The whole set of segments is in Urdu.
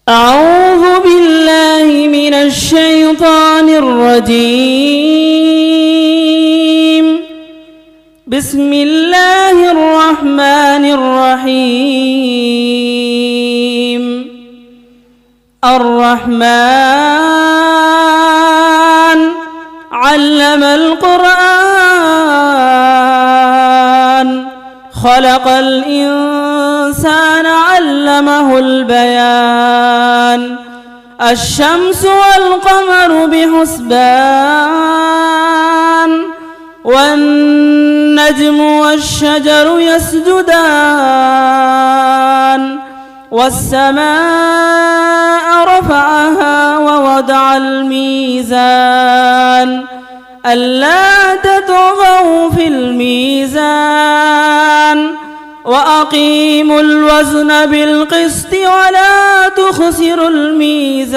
أعوذ بالله من الشيطان الرجيم. بسم الله الرحمن الرحيم. الرحمن علم القرآن خلق الإنسان علمه البيان. الشمس والقمر بحسبان والنجم والشجر يسجدان والسماء رفعها ووضع الميزان ألا تطغوا في الميزان وأقيموا الوزن بالقسط ولا تخسروا الميزان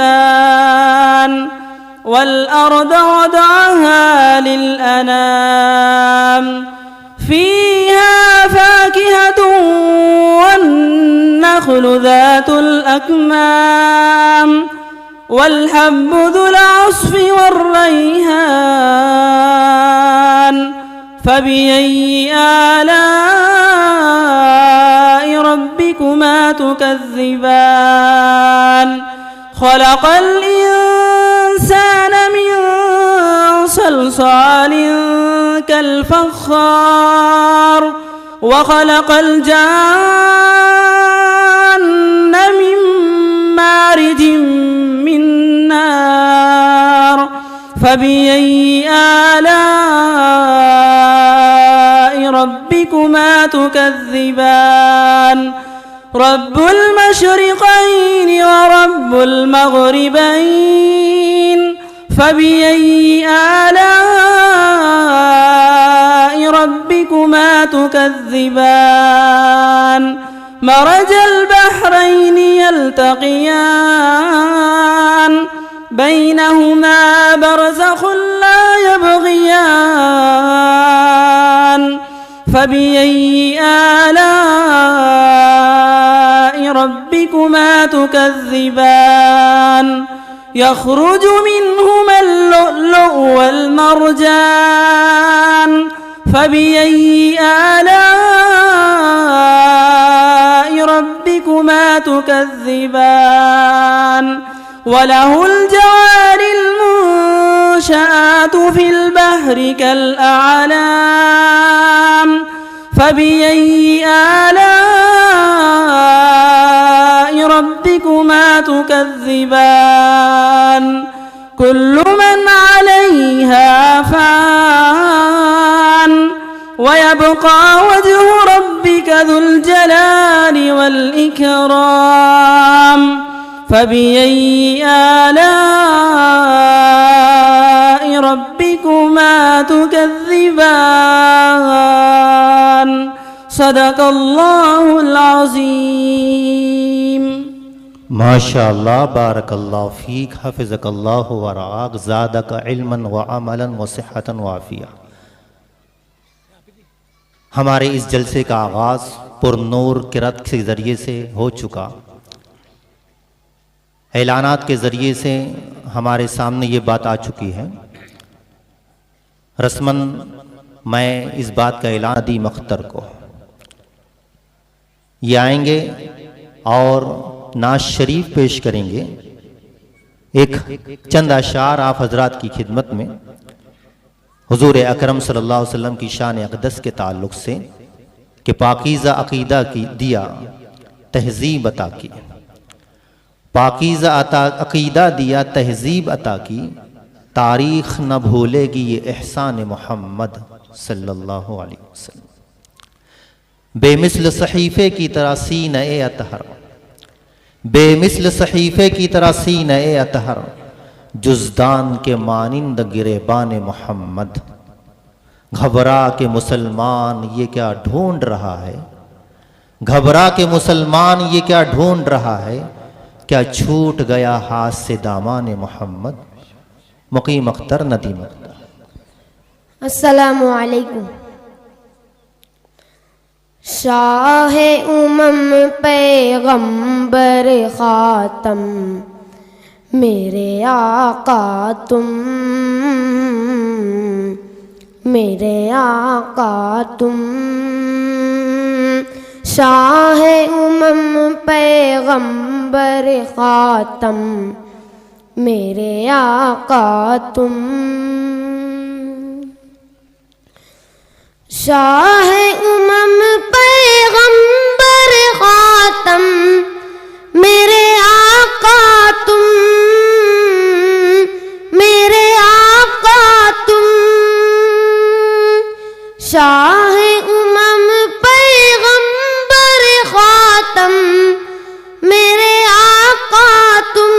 والأرض وضعها للأنام فيها فاكهة والنخل ذات الأكمام والحب ذو العصف والريحان فبأي آلاء ربكما تكذبان. خلق الإنسان من صلصال كالفخار وخلق الجان من مارج من نار فبأي آلاء ربكما تكذبان. رب المشرقين ورب المغربين فبأي آلاء ربكما تكذبان. مرج البحرين يلتقيان بينهما برزخ لا يبغيان فبأي آلاء ربكما تكذبان. يخرج منهما اللؤلؤ والمرجان فبأي آلاء ربكما تكذبان. وله الجوار المنشآت في البحر كالأعلام فبأي آلاء ربكما تكذبان. كل من عليها فان ويبقى وجه ربك ذو الجلال والإكرام فبأي آلاء ربكما تكذبان. صدق الله العظيم. ماشاء اللہ بارک اللہ فیک حفظک اللہ ورعاک زادک علما وعملا وصحتا وعافیہ. ہمارے اس جلسے کا آغاز پر نور قرات کے ذریعے سے ہو چکا. اعلانات کے ذریعے سے ہمارے سامنے یہ بات آ چکی ہے. رسماً میں اس بات کا اعلان دی مختر کو یہ آئیں گے اور نعت شریف پیش کریں گے. ایک چند اشعار آپ حضرات کی خدمت میں حضور اکرم صلی اللہ علیہ وسلم کی شان اقدس کے تعلق سے کہ پاکیزہ عقیدہ کی دیا تہذیب عطا کی. پاکیزہ عقیدہ دیا تہذیب عطا کی تاریخ نہ بھولے گی یہ احسان محمد صلی اللہ علیہ وسلم. بے مثل صحیفے کی طرح سینہ اطہر بے مثل صحیفے کی طرح سینہ اطہر جزدان کے مانند گریبان محمد. گھبرا کے مسلمان یہ کیا ڈھونڈ رہا ہے گھبرا کے مسلمان یہ کیا ڈھونڈ رہا ہے کیا چھوٹ گیا ہاتھ سے دامان محمد. مقیم اختر ندیم اختر. السلام علیکم. شاہ امم پیغمبر خاتم میرے آقا تم، میرے آقا تم، شاہ امم پیغمبر خاتم میرے آقا تم، شاہ امم پیغمبر خاتم میرے آقا تم، میرے آقا تم، شاہ امم پیغمبر خاتم میرے آقا تم،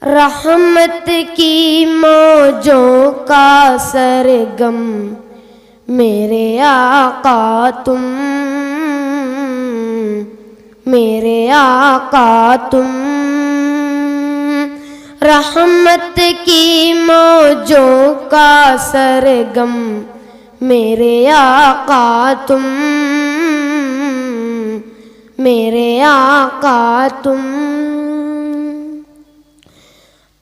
رحمت کی موجوں کا سرگم میرے آقا تم، میرے آقا تم، رحمت کی موجوں کا سرگم میرے آقا تم، میرے آقا تم،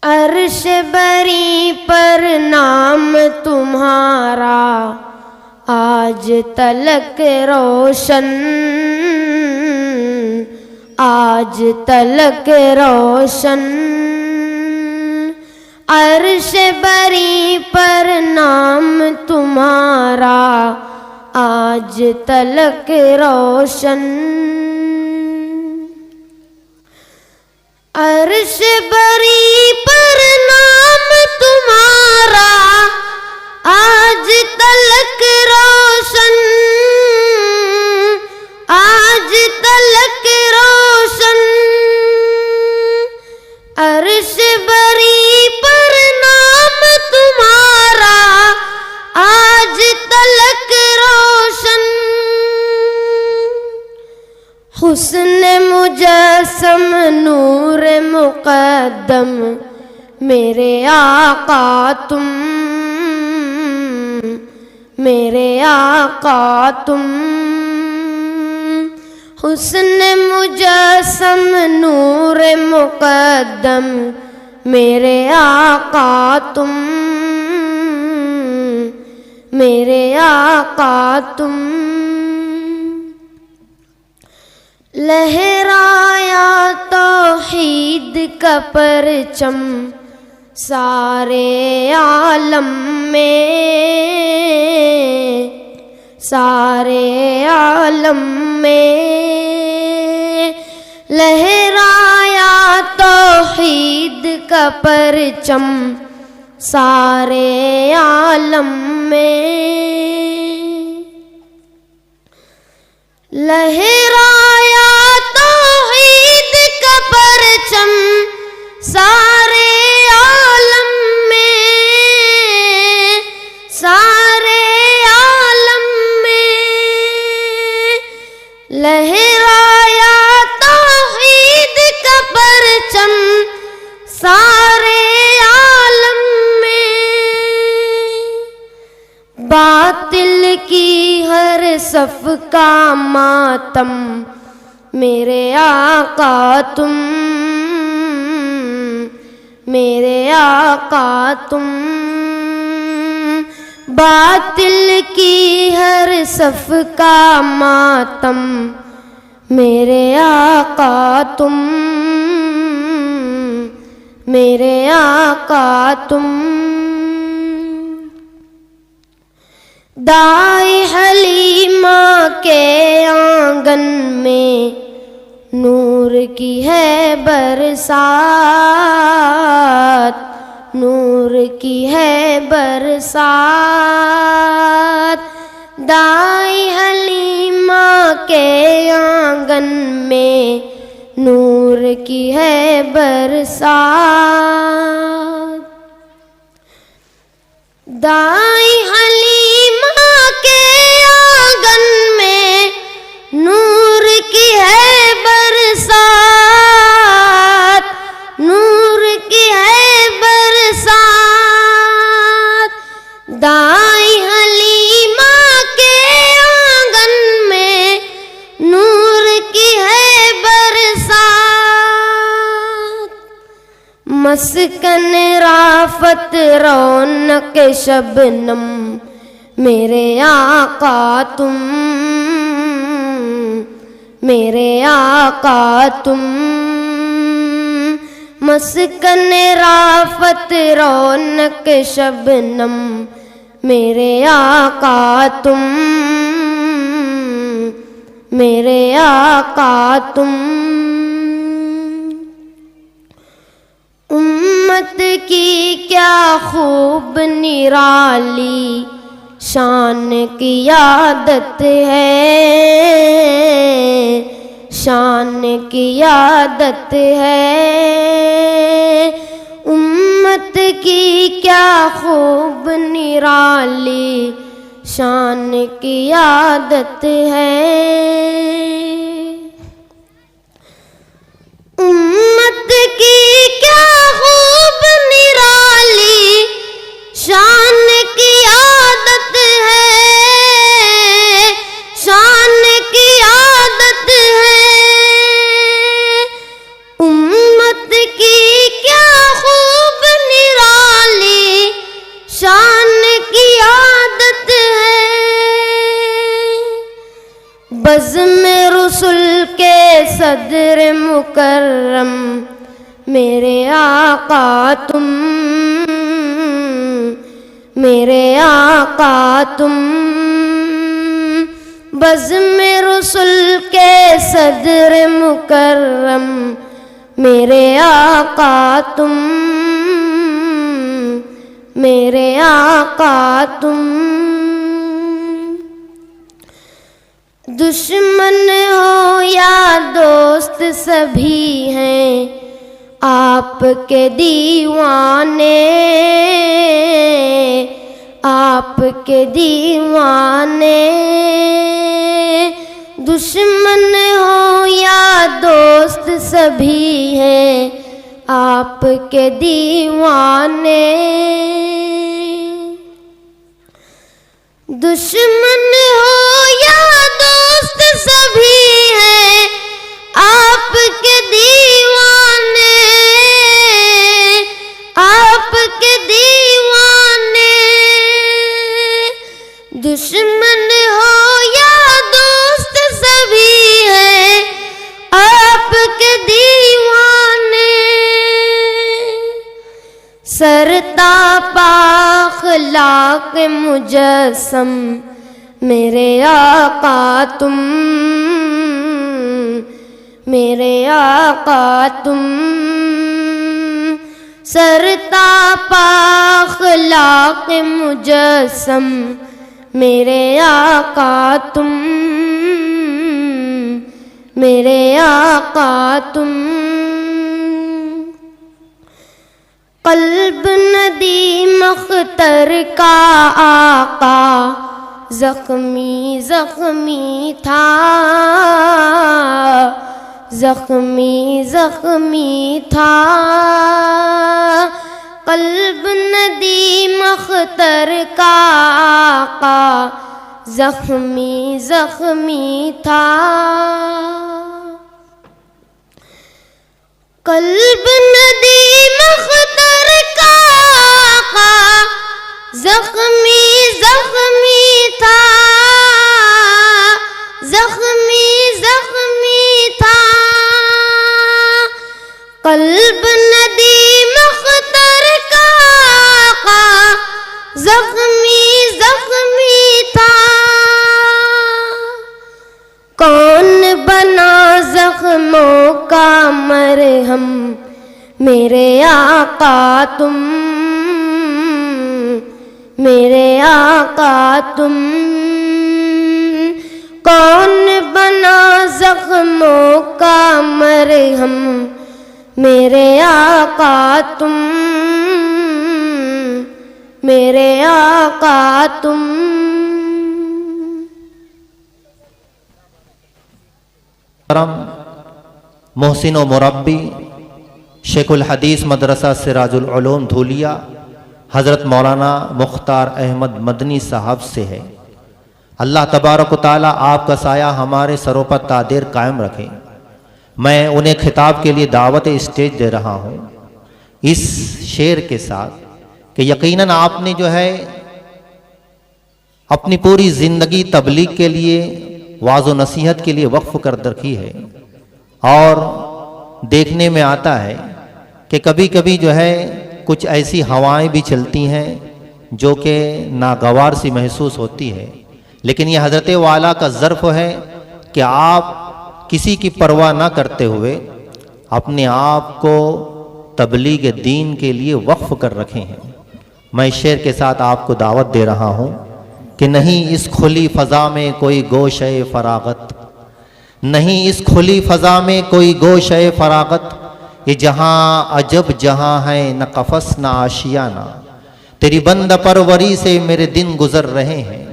عرش بری پر نام تمہارا آج تلک روشن، آج تلک روشن، عرش بری پر نام تمہارا آج تلک روشن، عرش بری پر نام تمہارا آج تلک روشن، آج تلک روشن، عرش بری پر نام تمہارا آج تلک روشن، حسن مجسم نور مقدم میرے آقا تم، میرے آقا تم، حسن مجسم نور مقدم میرے آقا تم، میرے آقا تم، لہرایا توحید کا پرچم سارے عالم میں، سارے عالم میں، لہرایا توحید کا پرچم سارے عالم میں، لہرایا توحید کا پرچم سارے عالم میں، سارے عالم میں، لہرایا توحید کا پرچم سارے عالم میں، باطل کی ہر صف کا ماتم میرے آقا تم، میرے آقا تم، باطل کی ہر صف کا ماتم میرے آقا تم، میرے آقا تم، دائی حلیمہ کے آنگن میں نور کی ہے برسات، نور کی ہے برسات، دائی حلیمہ کے آنگن میں نور کی ہے برسات، دائی حلیمہ کے آنگن میں نور کی ہے برسات، نور کی ہے برسات، دائی حلیمہ کے مسکن رافت رونق شبنم میرے آقا تم، میرے آقا تم، مسکن رافت رونق شبنم میرے آقا تم، میرے آقا تم۔ امت کی کیا خوب نرالی شان کی عادت ہے، شان کی عادت ہے، امت کی کیا خوب نرالی شان کی عادت ہے، امت کی کیا خوب نرالی شان کی عادت ہے، شان کی عادت ہے، امت کی کیا خوب نرالی شان کی عادت ہے، بزم رسل کے صدر مکرم میرے آقا تم، میرے آقا تم، بزم رسل کے صدر مکرم میرے آقا تم، میرے آقا تم۔ دشمن ہو یا دوست سبھی ہیں آپ کے دیوانے، آپ کے دیوانے، دشمن ہو یا دوست سبھی ہیں آپ کے دیوانے، دشمن ہو یا دوست سبھی ہیں آپ کے دیوانے، آپ کے دیوانے، دشمن ہو یا دوست سبھی ہیں آپ کے دیوانے، سرتاپا اخلاق مجسم میرے آقا تم، میرے آقا تم، سرتاپا اخلاق مجسم میرے آقا تم، میرے آقا تم، قلب ندیم اختر کا آقا زخمی زخمی تھا، زخمی زخمی تھا، قلب ندیم اختر کا آقا زخمی زخمی تھا، قلب ندیم اختر کا آقا زخمی زخمی تھا، زخمی زخمی تھا، قلب ندیم اختر کا آقا زخمی زخمی تھا، کون بنا زخموں کا مرہم میرے آقا تم، میرے آقا تم، کون بنا زخموں کا مرہم میرے آقا تم، میرے آقا تم۔ محسن و مربی شیخ الحدیث مدرسہ سراج العلوم دھولیا حضرت مولانا مختار احمد مدنی صاحب سے ہے۔ اللہ تبارک و تعالیٰ آپ کا سایہ ہمارے سروں پر تا دیر قائم رکھے۔ میں انہیں خطاب کے لیے دعوت اسٹیج دے رہا ہوں اس شعر کے ساتھ کہ یقیناً آپ نے جو ہے اپنی پوری زندگی تبلیغ کے لیے، واعظ و نصیحت کے لیے وقف کر رکھی ہے، اور دیکھنے میں آتا ہے کہ کبھی کبھی جو ہے کچھ ایسی ہوائیں بھی چلتی ہیں جو کہ ناگوار سی محسوس ہوتی ہے، لیکن یہ حضرت والا کا ظرف ہے کہ آپ کسی کی پرواہ نہ کرتے ہوئے اپنے آپ کو تبلیغ دین کے لیے وقف کر رکھے ہیں۔ میں شعر کے ساتھ آپ کو دعوت دے رہا ہوں کہ نہیں اس کھلی فضا میں کوئی گوشہ فراغت، نہیں اس کھلی فضا میں کوئی گوشہ فراغت، یہ جہاں عجب جہاں ہے نہ قفس نہ آشیانہ، تیری بند پروری سے میرے دن گزر رہے ہیں،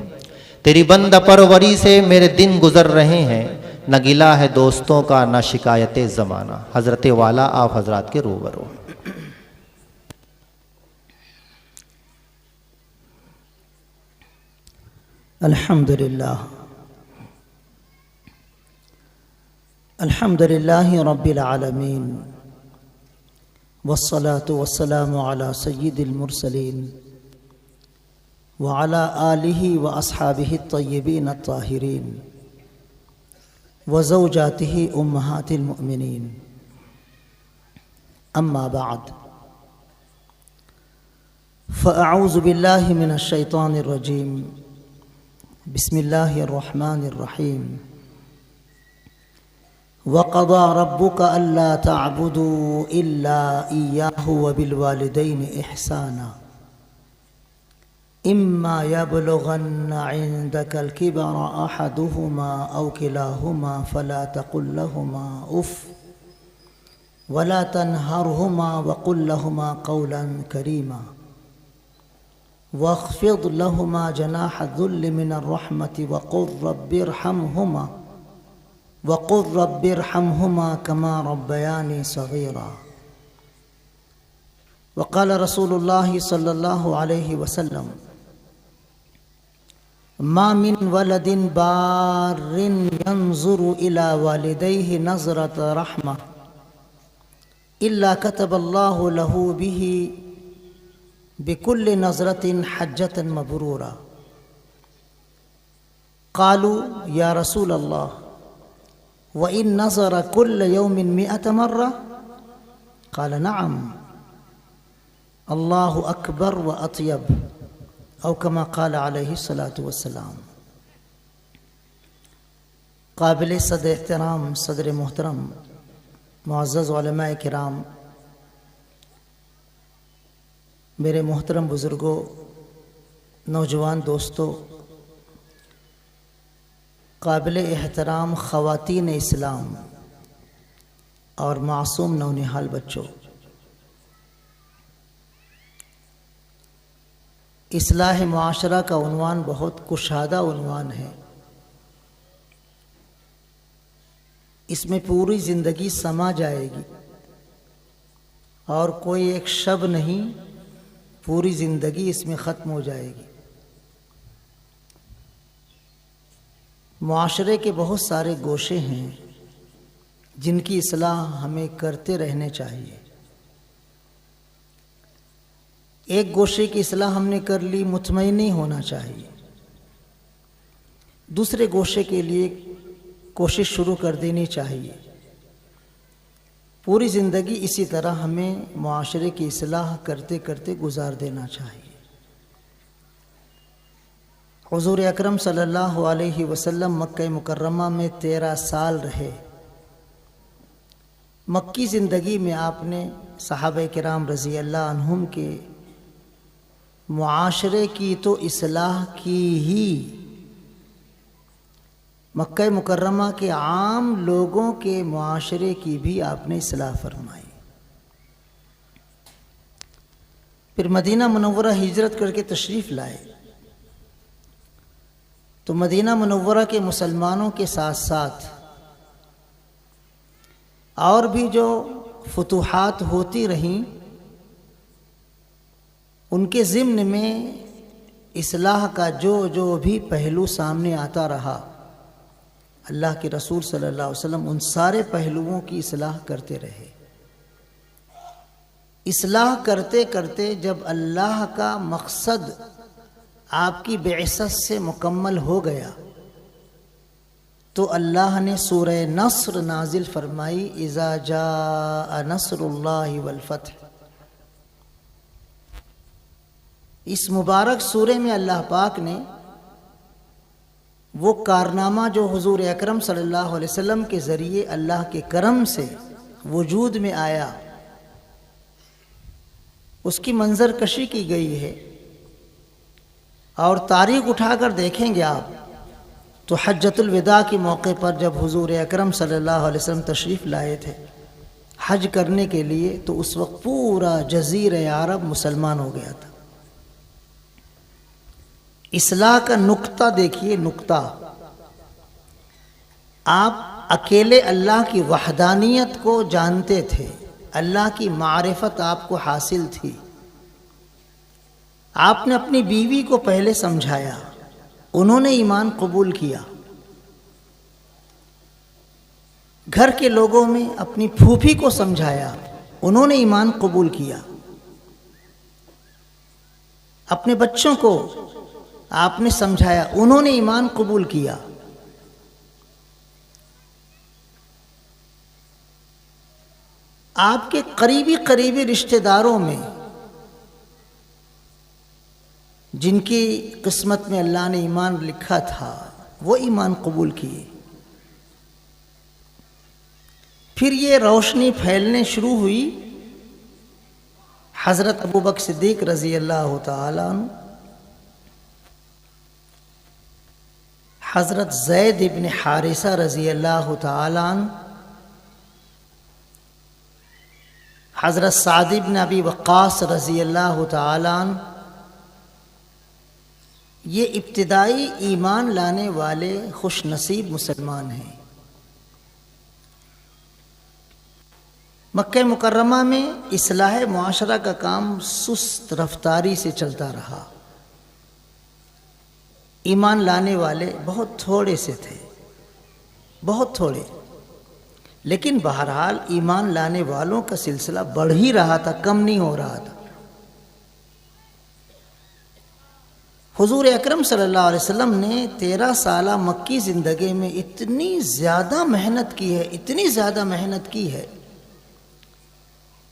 تیری بند پروری سے میرے دن گزر رہے ہیں، نہ گلا ہے دوستوں کا نہ شکایت زمانہ۔ حضرت والا آپ حضرات کے روبرو۔ الحمد لله رب العالمين، والصلاة والسلام على سيد المرسلين وعلى آله وأصحابه الطيبين الطاهرين وزوجاته أمهات المؤمنين، أما بعد، فأعوذ بالله من الشيطان الرجيم، بسم الله الرحمن الرحيم، وقضى ربك ألا تعبدوا إلا إياه وبالوالدين إحسانا إما يبلغن عندك الكبر أحدهما أو كلاهما فلا تقل لهما أف ولا تنهرهما وقل لهما قولا كريما واخفض لهما جناح الذل من الرحمة وقل رب ارحمهما كما ربياني صغيرا۔ وقال رسول الله صلى الله عليه وسلم: ما من ولد بار ينظر إلى والديه نظرة رحمة إلا كتب الله له به بكل نظرة حجة مبرورة۔ قالوا يا رسول الله وإن نظر كل يوم 100 مرة؟ قال نعم، الله أكبر وأطيب، أو كما قال عليه الصلاة والسلام۔ قابل صدر احترام صدر محترم معزز علماء کرام، میرے محترم بزرگوں، نوجوان دوستوں، قابل احترام خواتین اسلام اور معصوم نونہال بچوں، اصلاح معاشرہ کا عنوان بہت کشادہ عنوان ہے۔ اس میں پوری زندگی سما جائے گی اور کوئی ایک شب نہیں، پوری زندگی اس میں ختم ہو جائے گی۔ معاشرے کے بہت سارے گوشے ہیں جن کی اصلاح ہمیں کرتے رہنے چاہیے۔ ایک گوشے کی اصلاح ہم نے کر لی، مطمئن نہیں ہونا چاہیے، دوسرے گوشے کے لیے کوشش شروع کر دینی چاہیے۔ پوری زندگی اسی طرح ہمیں معاشرے کی اصلاح کرتے کرتے گزار دینا چاہیے۔ حضور اکرم صلی اللہ علیہ وسلم مکہ مکرمہ میں 13 سال رہے۔ مکی زندگی میں آپ نے صحابہ کرام رضی اللہ عنہم کے معاشرے کی تو اصلاح کی ہی، مکہ مکرمہ کے عام لوگوں کے معاشرے کی بھی آپ نے اصلاح فرمائی۔ پھر مدینہ منورہ ہجرت کر کے تشریف لائے تو مدینہ منورہ کے مسلمانوں کے ساتھ ساتھ اور بھی جو فتوحات ہوتی رہیں، ان کے ضمن میں اصلاح کا جو بھی پہلو سامنے آتا رہا، اللہ کے رسول صلی اللہ علیہ وسلم ان سارے پہلوؤں کی اصلاح کرتے رہے۔ اصلاح کرتے کرتے جب اللہ کا مقصد آپ کی بعثت سے مکمل ہو گیا تو اللہ نے سورہ نصر نازل فرمائی، اذا جاء نصر اللہ والفتح۔ اس مبارک سورہ میں اللہ پاک نے وہ کارنامہ جو حضور اکرم صلی اللہ علیہ وسلم کے ذریعے اللہ کے کرم سے وجود میں آیا، اس کی منظر کشی کی گئی ہے۔ اور تاریخ اٹھا کر دیکھیں گے آپ تو حجۃ الوداع کے موقع پر جب حضور اکرم صلی اللہ علیہ وسلم تشریف لائے تھے حج کرنے کے لیے، تو اس وقت پورا جزیرہ عرب مسلمان ہو گیا تھا۔ اصلاح کا نقطہ دیکھیے، نقطہ آپ اکیلے اللہ کی وحدانیت کو جانتے تھے، اللہ کی معرفت آپ کو حاصل تھی۔ آپ نے اپنی بیوی کو پہلے سمجھایا، انہوں نے ایمان قبول کیا۔ گھر کے لوگوں میں اپنی پھوپھی کو سمجھایا، انہوں نے ایمان قبول کیا۔ اپنے بچوں کو آپ نے سمجھایا، انہوں نے ایمان قبول کیا۔ آپ کے قریبی رشتہ داروں میں جن کی قسمت میں اللہ نے ایمان لکھا تھا وہ ایمان قبول کیے۔ پھر یہ روشنی پھیلنے شروع ہوئی۔ حضرت ابوبکر صدیق رضی اللہ تعالیٰ عنہ، حضرت زید ابن حارثہ رضی اللہ تعالیٰ عنہ، حضرت سعد بن ابی وقاص رضی اللہ تعالیٰ عنہ، یہ ابتدائی ایمان لانے والے خوش نصیب مسلمان ہیں۔ مکہ مکرمہ میں اصلاح معاشرہ کا کام سست رفتاری سے چلتا رہا۔ ایمان لانے والے بہت تھوڑے سے تھے، بہت تھوڑے، لیکن بہرحال ایمان لانے والوں کا سلسلہ بڑھ ہی رہا تھا، کم نہیں ہو رہا تھا۔ حضور اکرم صلی اللہ علیہ وسلم نے 13 سالہ مکی زندگی میں اتنی زیادہ محنت کی ہے، اتنی زیادہ محنت کی ہے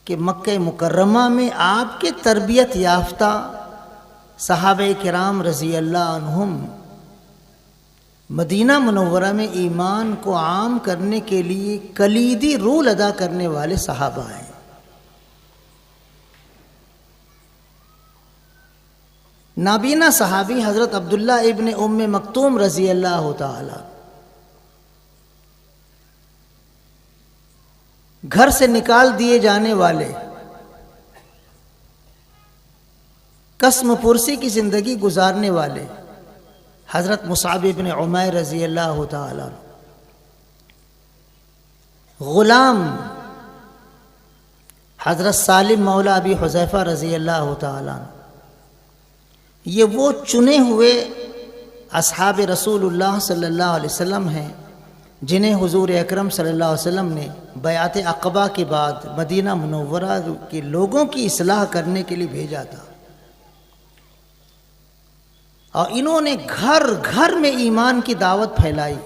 کہ مکہ مکرمہ میں آپ کے تربیت یافتہ صحابہ کرام رضی اللہ عنہم مدینہ منورہ میں ایمان کو عام کرنے کے لیے کلیدی رول ادا کرنے والے صحابہ ہیں۔ نابینا صحابی حضرت عبداللہ ابن ام مکتوم رضی اللہ تعالی، گھر سے نکال دیے جانے والے، قسم پرسی کی زندگی گزارنے والے حضرت مصعب ابن عمیر رضی اللہ تعالی، غلام حضرت سالم مولا ابی حذیفہ رضی اللہ تعالی، یہ وہ چنے ہوئے اصحاب رسول اللہ صلی اللہ علیہ وسلم ہیں جنہیں حضور اکرم صلی اللہ علیہ وسلم نے بیعت عقبہ کے بعد مدینہ منورہ کے لوگوں کی اصلاح کرنے کے لیے بھیجا تھا، اور انہوں نے گھر گھر میں ایمان کی دعوت پھیلائی۔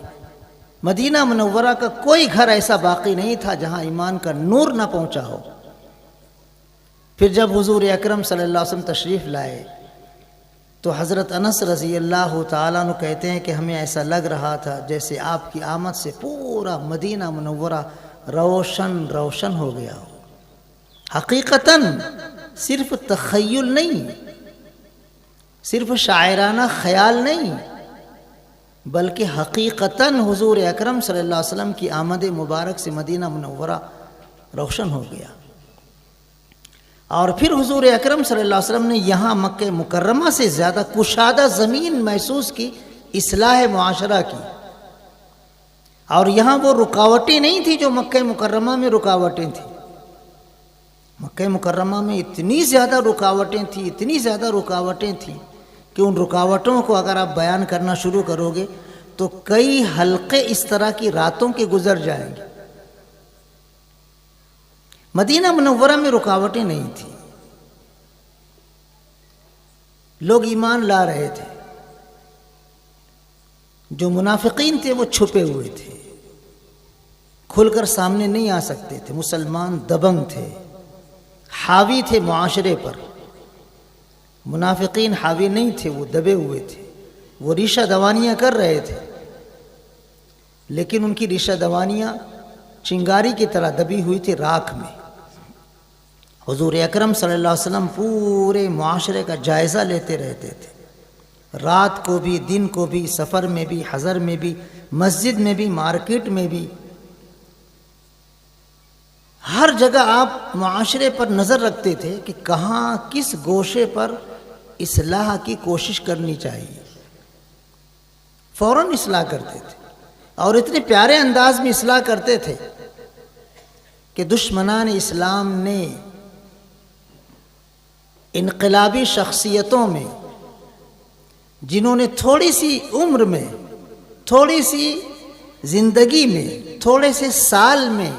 مدینہ منورہ کا کوئی گھر ایسا باقی نہیں تھا جہاں ایمان کا نور نہ پہنچا ہو۔ پھر جب حضور اکرم صلی اللہ علیہ وسلم تشریف لائے تو حضرت انس رضی اللہ تعالیٰ عنہ کہتے ہیں کہ ہمیں ایسا لگ رہا تھا جیسے آپ کی آمد سے پورا مدینہ منورہ روشن روشن ہو گیا ہو۔ حقیقتاً صرف تخیل نہیں، صرف شاعرانہ خیال نہیں، بلکہ حقیقتاً حضور اکرم صلی اللہ علیہ وسلم کی آمد مبارک سے مدینہ منورہ روشن ہو گیا۔ اور پھر حضور اکرم صلی اللہ علیہ وسلم نے یہاں مکہ مکرمہ سے زیادہ کشادہ زمین محسوس کی اصلاح معاشرہ کی، اور یہاں وہ رکاوٹیں نہیں تھیں جو مکہ مکرمہ میں رکاوٹیں تھیں۔ مکہ مکرمہ میں اتنی زیادہ رکاوٹیں تھیں، اتنی زیادہ رکاوٹیں تھیں کہ ان رکاوٹوں کو اگر آپ بیان کرنا شروع کرو گے تو کئی حلقے اس طرح کی راتوں کے گزر جائیں گے۔ مدینہ منورہ میں رکاوٹیں نہیں تھیں، لوگ ایمان لا رہے تھے، جو منافقین تھے وہ چھپے ہوئے تھے، کھل کر سامنے نہیں آ سکتے تھے، مسلمان دبنگ تھے، حاوی تھے معاشرے پر، منافقین حاوی نہیں تھے، وہ دبے ہوئے تھے، وہ ریشہ دوانیاں کر رہے تھے، لیکن ان کی ریشہ دوانیاں چنگاری کی طرح دبی ہوئی تھی راکھ میں۔ حضور اکرم صلی اللہ علیہ وسلم پورے معاشرے کا جائزہ لیتے رہتے تھے، رات کو بھی، دن کو بھی، سفر میں بھی، حضر میں بھی، مسجد میں بھی، مارکیٹ میں بھی، ہر جگہ آپ معاشرے پر نظر رکھتے تھے کہ کہاں کس گوشے پر اصلاح کی کوشش کرنی چاہیے، فوراً اصلاح کرتے تھے، اور اتنے پیارے انداز میں اصلاح کرتے تھے کہ دشمنان اسلام نے انقلابی شخصیتوں میں، جنہوں نے تھوڑی سی عمر میں، تھوڑی سی زندگی میں، تھوڑے سے سال میں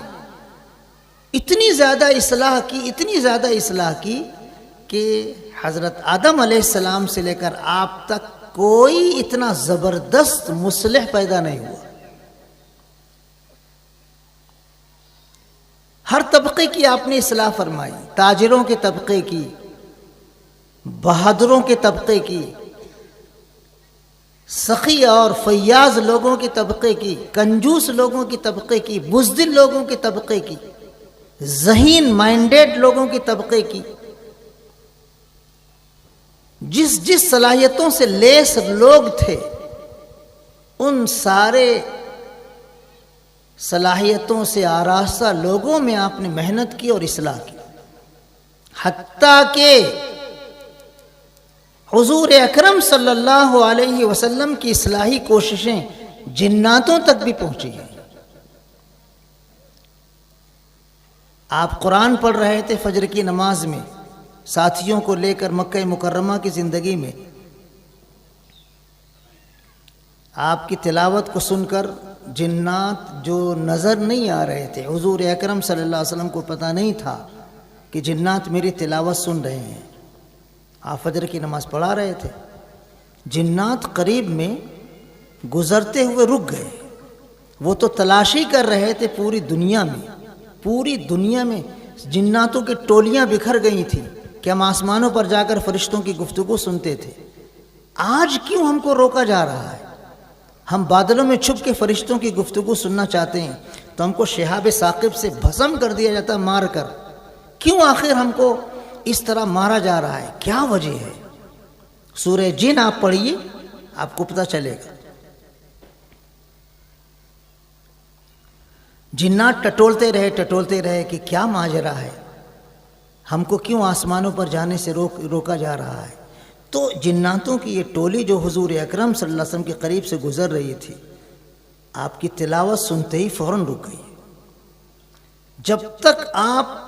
اتنی زیادہ اصلاح کی کہ حضرت آدم علیہ السلام سے لے کر آپ تک کوئی اتنا زبردست مصلح پیدا نہیں ہوا۔ ہر طبقے کی آپ نے اصلاح فرمائی، تاجروں کے طبقے کی، بہادروں کے طبقے کی، سخی اور فیاض لوگوں کے طبقے کی، کنجوس لوگوں کے طبقے کی، بزدل لوگوں کے طبقے کی، ذہین مائنڈیڈ لوگوں کے طبقے کی، جس صلاحیتوں سے لیس لوگ تھے ان سارے صلاحیتوں سے آراستہ لوگوں میں آپ نے محنت کی اور اصلاح کی، حتیٰ کہ حضور اکرم صلی اللہ علیہ وسلم کی اصلاحی کوششیں جناتوں تک بھی پہنچی ہیں۔ آپ قرآن پڑھ رہے تھے فجر کی نماز میں، ساتھیوں کو لے کر مکہ مکرمہ کی زندگی میں، آپ کی تلاوت کو سن کر جنات جو نظر نہیں آ رہے تھے، حضور اکرم صلی اللہ علیہ وسلم کو پتہ نہیں تھا کہ جنات میری تلاوت سن رہے ہیں، آپ فجر کی نماز پڑھا رہے تھے، جنات قریب میں گزرتے ہوئے رک گئے، وہ تو تلاشی کر رہے تھے پوری دنیا میں جناتوں کی ٹولیاں بکھر گئی تھیں کہ ہم آسمانوں پر جا کر فرشتوں کی گفتگو سنتے تھے، آج کیوں ہم کو روکا جا رہا ہے؟ ہم بادلوں میں چھپ کے فرشتوں کی گفتگو سننا چاہتے ہیں تو ہم کو شہاب ثاقب سے بھسم کر دیا جاتا مار کر، کیوں آخر ہم کو اس طرح مارا جا رہا ہے؟ کیا وجہ ہے؟ سورہ جن آپ پڑھیے، آپ کو پتہ چلے گا۔ جنات ٹٹولتے رہے کہ کیا ماجرا ہے، ہم کو کیوں آسمانوں پر جانے سے روکا جا رہا ہے؟ تو جناتوں کی یہ ٹولی جو حضور اکرم صلی اللہ علیہ وسلم کے قریب سے گزر رہی تھی، آپ کی تلاوت سنتے ہی فوراً رک گئی۔ جب تک آپ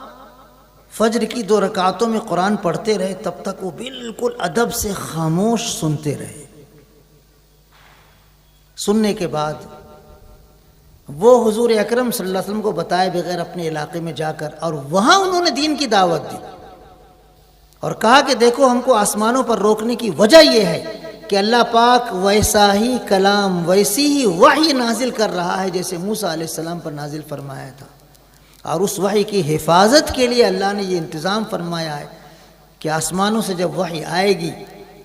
فجر کی 2 رکعتوں میں قرآن پڑھتے رہے تب تک وہ بالکل ادب سے خاموش سنتے رہے۔ سننے کے بعد وہ حضور اکرم صلی اللہ علیہ وسلم کو بتائے بغیر اپنے علاقے میں جا کر، اور وہاں انہوں نے دین کی دعوت دی اور کہا کہ دیکھو ہم کو آسمانوں پر روکنے کی وجہ یہ ہے کہ اللہ پاک ویسا ہی کلام، ویسی ہی وحی نازل کر رہا ہے جیسے موسیٰ علیہ السلام پر نازل فرمایا تھا، اور اس وحی کی حفاظت کے لیے اللہ نے یہ انتظام فرمایا ہے کہ آسمانوں سے جب وحی آئے گی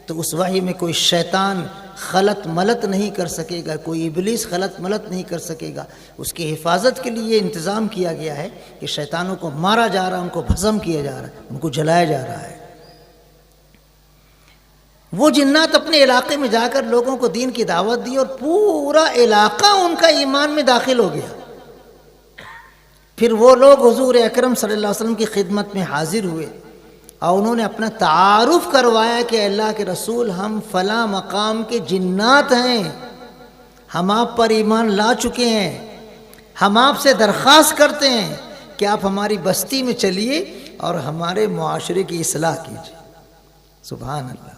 تو اس وحی میں کوئی شیطان خلط ملط نہیں کر سکے گا، کوئی ابلیس خلط ملط نہیں کر سکے گا۔ اس کی حفاظت کے لیے یہ انتظام کیا گیا ہے کہ شیطانوں کو مارا جا رہا ہے، ان کو بھسم کیا جا رہا ہے، ان کو جلایا جا رہا ہے۔ وہ جنات اپنے علاقے میں جا کر لوگوں کو دین کی دعوت دی اور پورا علاقہ ان کا ایمان میں داخل ہو گیا۔ پھر وہ لوگ حضور اکرم صلی اللہ علیہ وسلم کی خدمت میں حاضر ہوئے اور انہوں نے اپنا تعارف کروایا کہ اللہ کے رسول، ہم فلاں مقام کے جنات ہیں، ہم آپ پر ایمان لا چکے ہیں، ہم آپ سے درخواست کرتے ہیں کہ آپ ہماری بستی میں چلیے اور ہمارے معاشرے کی اصلاح کیجیے۔ سبحان اللہ۔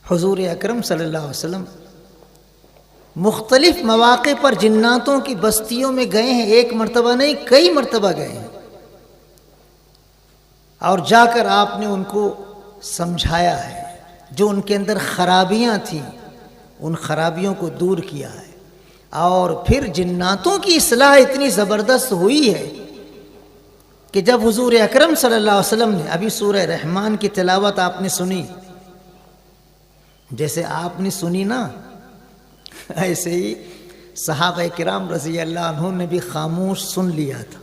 حضور اکرم صلی اللہ علیہ وسلم مختلف مواقع پر جناتوں کی بستیوں میں گئے ہیں، ایک مرتبہ نہیں کئی مرتبہ گئے ہیں، اور جا کر آپ نے ان کو سمجھایا ہے، جو ان کے اندر خرابیاں تھیں ان خرابیوں کو دور کیا ہے، اور پھر جناتوں کی اصلاح اتنی زبردست ہوئی ہے کہ جب حضور اکرم صلی اللہ علیہ وسلم نے ابھی سورہ رحمان کی تلاوت آپ نے سنی، جیسے آپ نے سنی نا ایسے ہی صحابہ کرام رضی اللہ عنہ نے بھی خاموش سن لیا تھا۔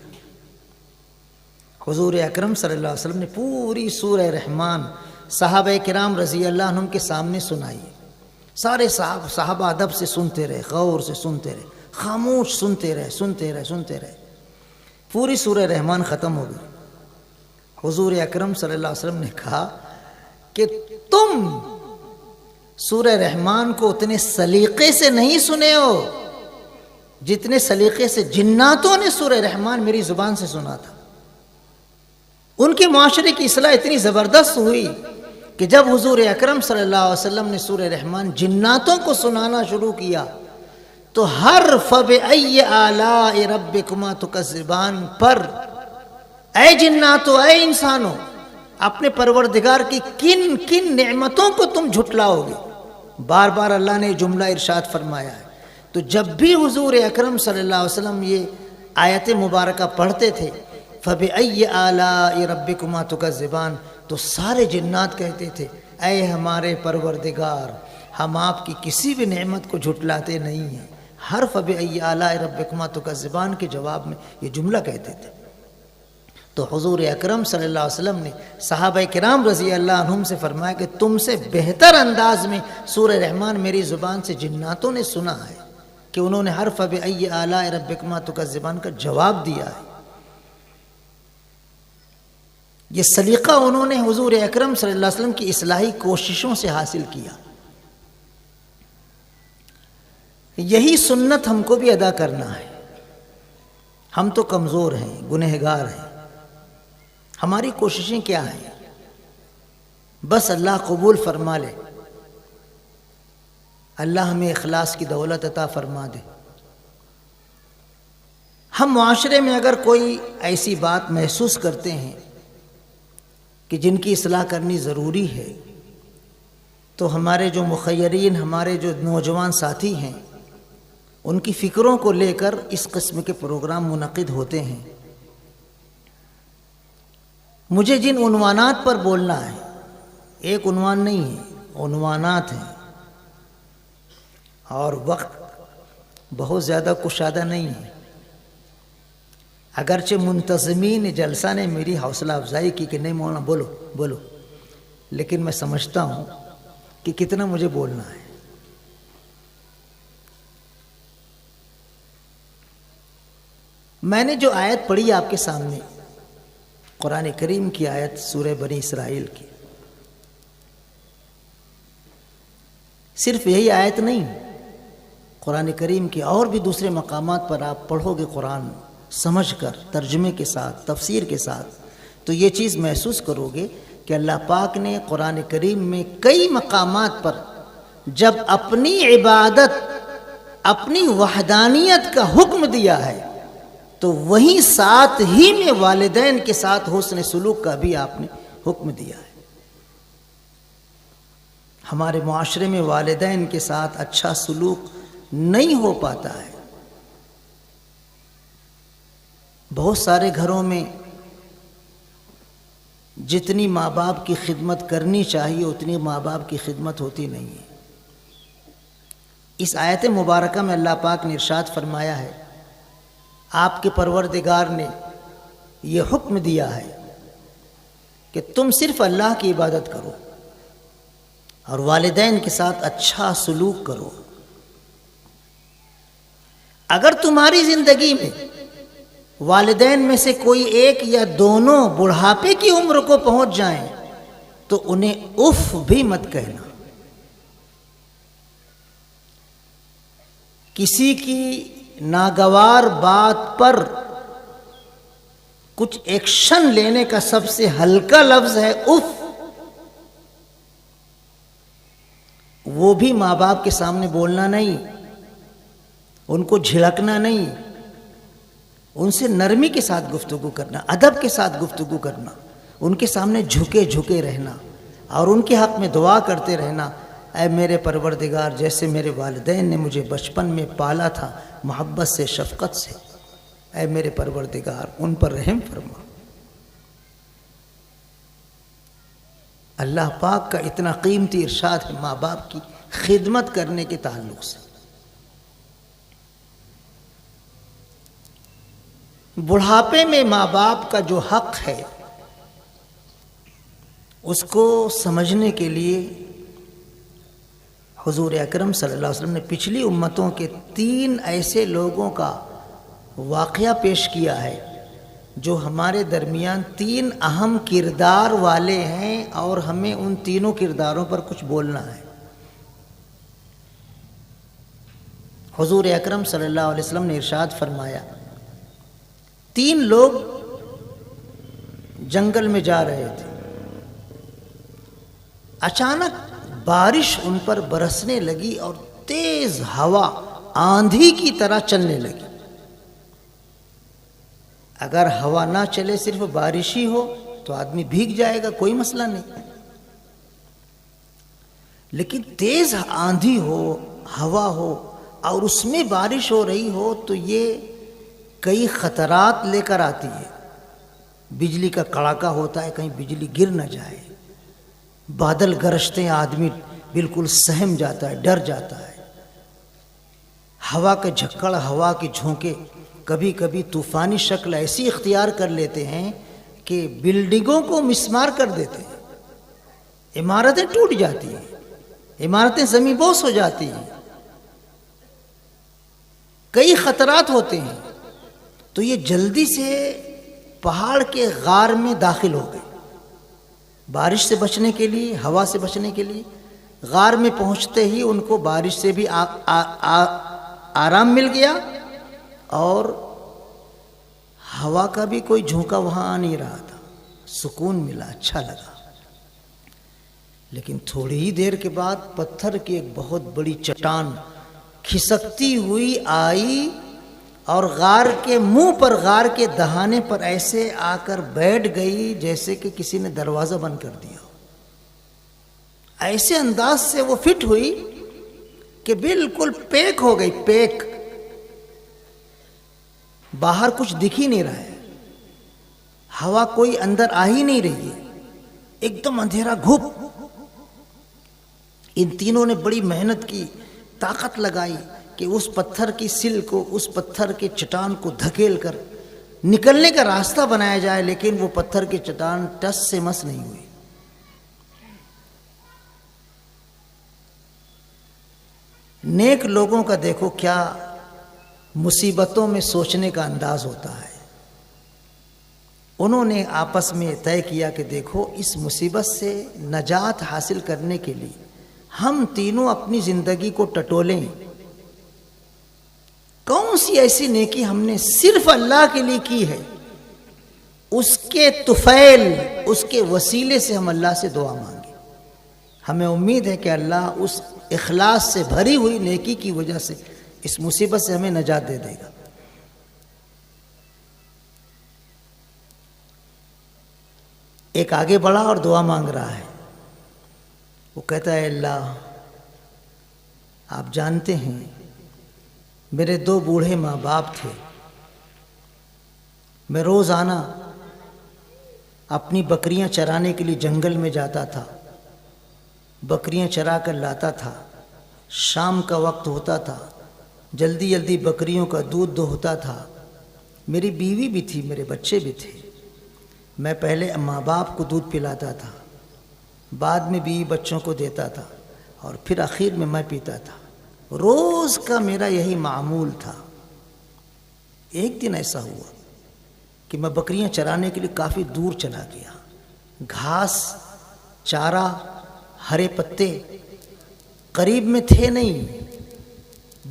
حضور اکرم صلی اللہ علیہ وسلم نے پوری سورہ رحمان صحابہ کرام رضی اللہ عنہ کے سامنے سنائی، سارے صحابہ ادب سے سنتے رہے، غور سے سنتے رہے، خاموش سنتے رہے، پوری سورہ رحمان ختم ہو گئی۔ حضور اکرم صلی اللہ علیہ وسلم نے کہا کہ تم سورہ رحمان کو اتنے سلیقے سے نہیں سنے ہو جتنے سلیقے سے جناتوں نے سورہ رحمان میری زبان سے سنا تھا۔ ان کے معاشرے کی اصلاح اتنی زبردست ہوئی کہ جب حضور اکرم صلی اللہ علیہ وسلم نے سورہ رحمان جناتوں کو سنانا شروع کیا تو ہر فَبِأَيِّ آلَاءِ رَبِّكُمَا تُكَذِّبَانِ پر اے جناتو، اے انسانوں، اپنے پروردگار کی کن کن نعمتوں کو تم جھٹلاؤ گے، بار بار اللہ نے جملہ ارشاد فرمایا ہے۔ تو جب بھی حضور اکرم صلی اللہ علیہ وسلم یہ آیت مبارکہ پڑھتے تھے فَبِأَيِّ آلَاءِ رَبِّكُمَا تُكَذِّبَانِ، تو سارے جنات کہتے تھے اے ہمارے پروردگار، ہم آپ کی کسی بھی نعمت کو جھٹلاتے نہیں ہیں۔ ہر فَبِأَيِّ آلَاءِ رَبِّكُمَا تُكَذِّبَانِ کے جواب میں یہ جملہ کہتے تھے۔ تو حضور اکرم صلی اللہ علیہ وسلم نے صحابہ کرام رضی اللہ عنہم سے فرمایا کہ تم سے بہتر انداز میں سورہ رحمان میری زبان سے جناتوں نے سنا ہے، کہ انہوں نے ہر فَبِأَيِّ آلَاءِ رَبِّكُمَا تُكَذِّبَانِ کا جواب دیا ہے۔ یہ سلیقہ انہوں نے حضور اکرم صلی اللہ علیہ وسلم کی اصلاحی کوششوں سے حاصل کیا۔ یہی سنت ہم کو بھی ادا کرنا ہے۔ ہم تو کمزور ہیں، گنہگار ہیں، ہماری کوششیں کیا ہیں؟ بس اللہ قبول فرما لے، اللہ ہمیں اخلاص کی دولت عطا فرما دے۔ ہم معاشرے میں اگر کوئی ایسی بات محسوس کرتے ہیں کہ جن کی اصلاح کرنی ضروری ہے، تو ہمارے جو مخیرین، ہمارے جو نوجوان ساتھی ہیں، ان کی فکروں کو لے کر اس قسم کے پروگرام منعقد ہوتے ہیں۔ مجھے جن عنوانات پر بولنا ہے، ایک عنوان نہیں ہے، عنوانات ہیں، اور وقت بہت زیادہ کشادہ نہیں ہے۔ اگرچہ منتظمین جلسہ نے میری حوصلہ افزائی کی کہ نہیں مولانا بولو، لیکن میں سمجھتا ہوں کہ کتنا مجھے بولنا ہے۔ میں نے جو آیت پڑھی آپ کے سامنے، قرآن کریم کی آیت سورہ بنی اسرائیل کی، صرف یہی آیت نہیں، قرآن کریم کے اور بھی دوسرے مقامات پر آپ پڑھو گے قرآن سمجھ کر، ترجمے کے ساتھ، تفسیر کے ساتھ، تو یہ چیز محسوس کرو گے کہ اللہ پاک نے قرآن کریم میں کئی مقامات پر جب اپنی عبادت، اپنی وحدانیت کا حکم دیا ہے، تو وہیں ساتھ ہی میں والدین کے ساتھ حسن سلوک کا بھی آپ نے حکم دیا ہے۔ ہمارے معاشرے میں والدین کے ساتھ اچھا سلوک نہیں ہو پاتا ہے۔ بہت سارے گھروں میں جتنی ماں باپ کی خدمت کرنی چاہیے اتنی ماں باپ کی خدمت ہوتی نہیں ہے۔ اس آیت مبارکہ میں اللہ پاک نے ارشاد فرمایا ہے، آپ کے پروردگار نے یہ حکم دیا ہے کہ تم صرف اللہ کی عبادت کرو اور والدین کے ساتھ اچھا سلوک کرو۔ اگر تمہاری زندگی میں والدین میں سے کوئی ایک یا دونوں بڑھاپے کی عمر کو پہنچ جائیں تو انہیں اف بھی مت کہنا۔ کسی کی ناگوار بات پر کچھ ایکشن لینے کا سب سے ہلکا لفظ ہے اف۔ وہ بھی ماں باپ کے سامنے بولنا نہیں، ان کو جھڑکنا نہیں، ان سے نرمی کے ساتھ گفتگو کرنا، ادب کے ساتھ گفتگو کرنا، ان کے سامنے جھکے جھکے رہنا اور ان کے حق میں دعا کرتے رہنا، اے میرے پروردگار جیسے میرے والدین نے مجھے بچپن میں پالا تھا محبت سے شفقت سے، اے میرے پروردگار ان پر رحم فرما۔ اللہ پاک کا اتنا قیمتی ارشاد ہے ماں باپ کی خدمت کرنے کے تعلق سے۔ بڑھاپے میں ماں باپ کا جو حق ہے اس کو سمجھنے کے لیے حضور اکرم صلی اللہ علیہ وسلم نے پچھلی امتوں کے 3 ایسے لوگوں کا واقعہ پیش کیا ہے جو ہمارے درمیان 3 اہم کردار والے ہیں، اور ہمیں ان تینوں کرداروں پر کچھ بولنا ہے۔ حضور اکرم صلی اللہ علیہ وسلم نے ارشاد فرمایا، 3 لوگ جنگل میں جا رہے تھے، اچانک بارش ان پر برسنے لگی اور تیز ہوا آندھی کی طرح چلنے لگی۔ اگر ہوا نہ چلے صرف بارش ہی ہو تو آدمی بھیگ جائے گا، کوئی مسئلہ نہیں، لیکن تیز آندھی ہو، ہوا ہو اور اس میں بارش ہو رہی ہو تو یہ کئی خطرات لے کر آتی ہے۔ بجلی کا کڑاکا ہوتا ہے، کہیں بجلی گر نہ جائے، بادل گرجتے ہیں، آدمی بالکل سہم جاتا ہے، ڈر جاتا ہے، ہوا کا جھکڑ، ہوا کے جھونکے کبھی کبھی طوفانی شکل ایسی اختیار کر لیتے ہیں کہ بلڈنگوں کو مسمار کر دیتے ہیں، عمارتیں ٹوٹ جاتی ہیں، عمارتیں زمین بوس ہو جاتی ہیں، کئی خطرات ہوتے ہیں۔ تو یہ جلدی سے پہاڑ کے غار میں داخل ہو گئے، بارش سے بچنے کے لیے، ہوا سے بچنے کے لیے۔ غار میں پہنچتے ہی ان کو بارش سے بھی آرام مل گیا اور ہوا کا بھی کوئی جھونکا وہاں آ نہیں رہا تھا، سکون ملا، اچھا لگا۔ لیکن تھوڑی ہی دیر کے بعد پتھر کی ایک بہت بڑی چٹان کھسکتی ہوئی آئی اور غار کے منہ پر، غار کے دہانے پر ایسے آ کر بیٹھ گئی جیسے کہ کسی نے دروازہ بند کر دیا ہو۔ ایسے انداز سے وہ فٹ ہوئی کہ بالکل پیک ہو گئی، پیک، باہر کچھ دکھ ہی نہیں رہا ہے، ہوا کوئی اندر آ ہی نہیں رہی ہے، ایک دم اندھیرا گھپ۔ ان تینوں نے بڑی محنت کی، طاقت لگائی کہ اس پتھر کی سل کو، اس پتھر کے چٹان کو دھکیل کر نکلنے کا راستہ بنایا جائے، لیکن وہ پتھر کی چٹان ٹس سے مس نہیں ہوئی۔ نیک لوگوں کا دیکھو کیا مصیبتوں میں سوچنے کا انداز ہوتا ہے۔ انہوں نے آپس میں طے کیا کہ دیکھو اس مصیبت سے نجات حاصل کرنے کے لیے ہم تینوں اپنی زندگی کو ٹٹولیں، کون سی ایسی نیکی ہم نے صرف اللہ کے لیے کی ہے، اس کے طفیل، اس کے وسیلے سے ہم اللہ سے دعا مانگیں۔ ہمیں امید ہے کہ اللہ اس اخلاص سے بھری ہوئی نیکی کی وجہ سے اس مصیبت سے ہمیں نجات دے دے گا۔ ایک آگے بڑھا اور دعا مانگ رہا ہے، وہ کہتا ہے اللہ آپ جانتے ہیں میرے 2 بوڑھے ماں باپ تھے، میں روزانہ اپنی بکریاں چرانے کے لیے جنگل میں جاتا تھا، بکریاں چرا کر لاتا تھا، شام کا وقت ہوتا تھا، جلدی جلدی بکریوں کا دودھ دوہتا تھا، میری بیوی بھی تھی، میرے بچے بھی تھے، میں پہلے ماں باپ کو دودھ پلاتا تھا، بعد میں بیوی بچوں کو دیتا تھا اور پھر آخر میں پیتا تھا، روز کا میرا یہی معمول تھا۔ ایک دن ایسا ہوا کہ میں بکریاں چرانے کے لیے کافی دور چلا گیا، گھاس، چارہ، ہرے پتے قریب میں تھے نہیں،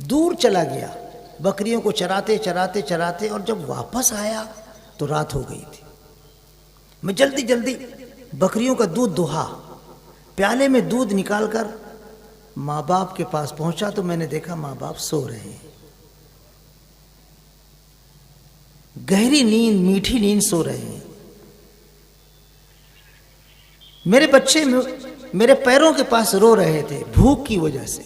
دور چلا گیا بکریوں کو چراتے چراتے چراتے، اور جب واپس آیا تو رات ہو گئی تھی۔ میں جلدی جلدی بکریوں کا دودھ دوہا، پیالے میں دودھ نکال کر ماں باپ کے پاس پہنچا تو میں نے دیکھا ماں باپ سو رہے ہیں۔ گہری نیند، میٹھی نیند سو رہے ہیں. میرے بچے میرے پیروں کے پاس رو رہے تھے بھوک کی وجہ سے.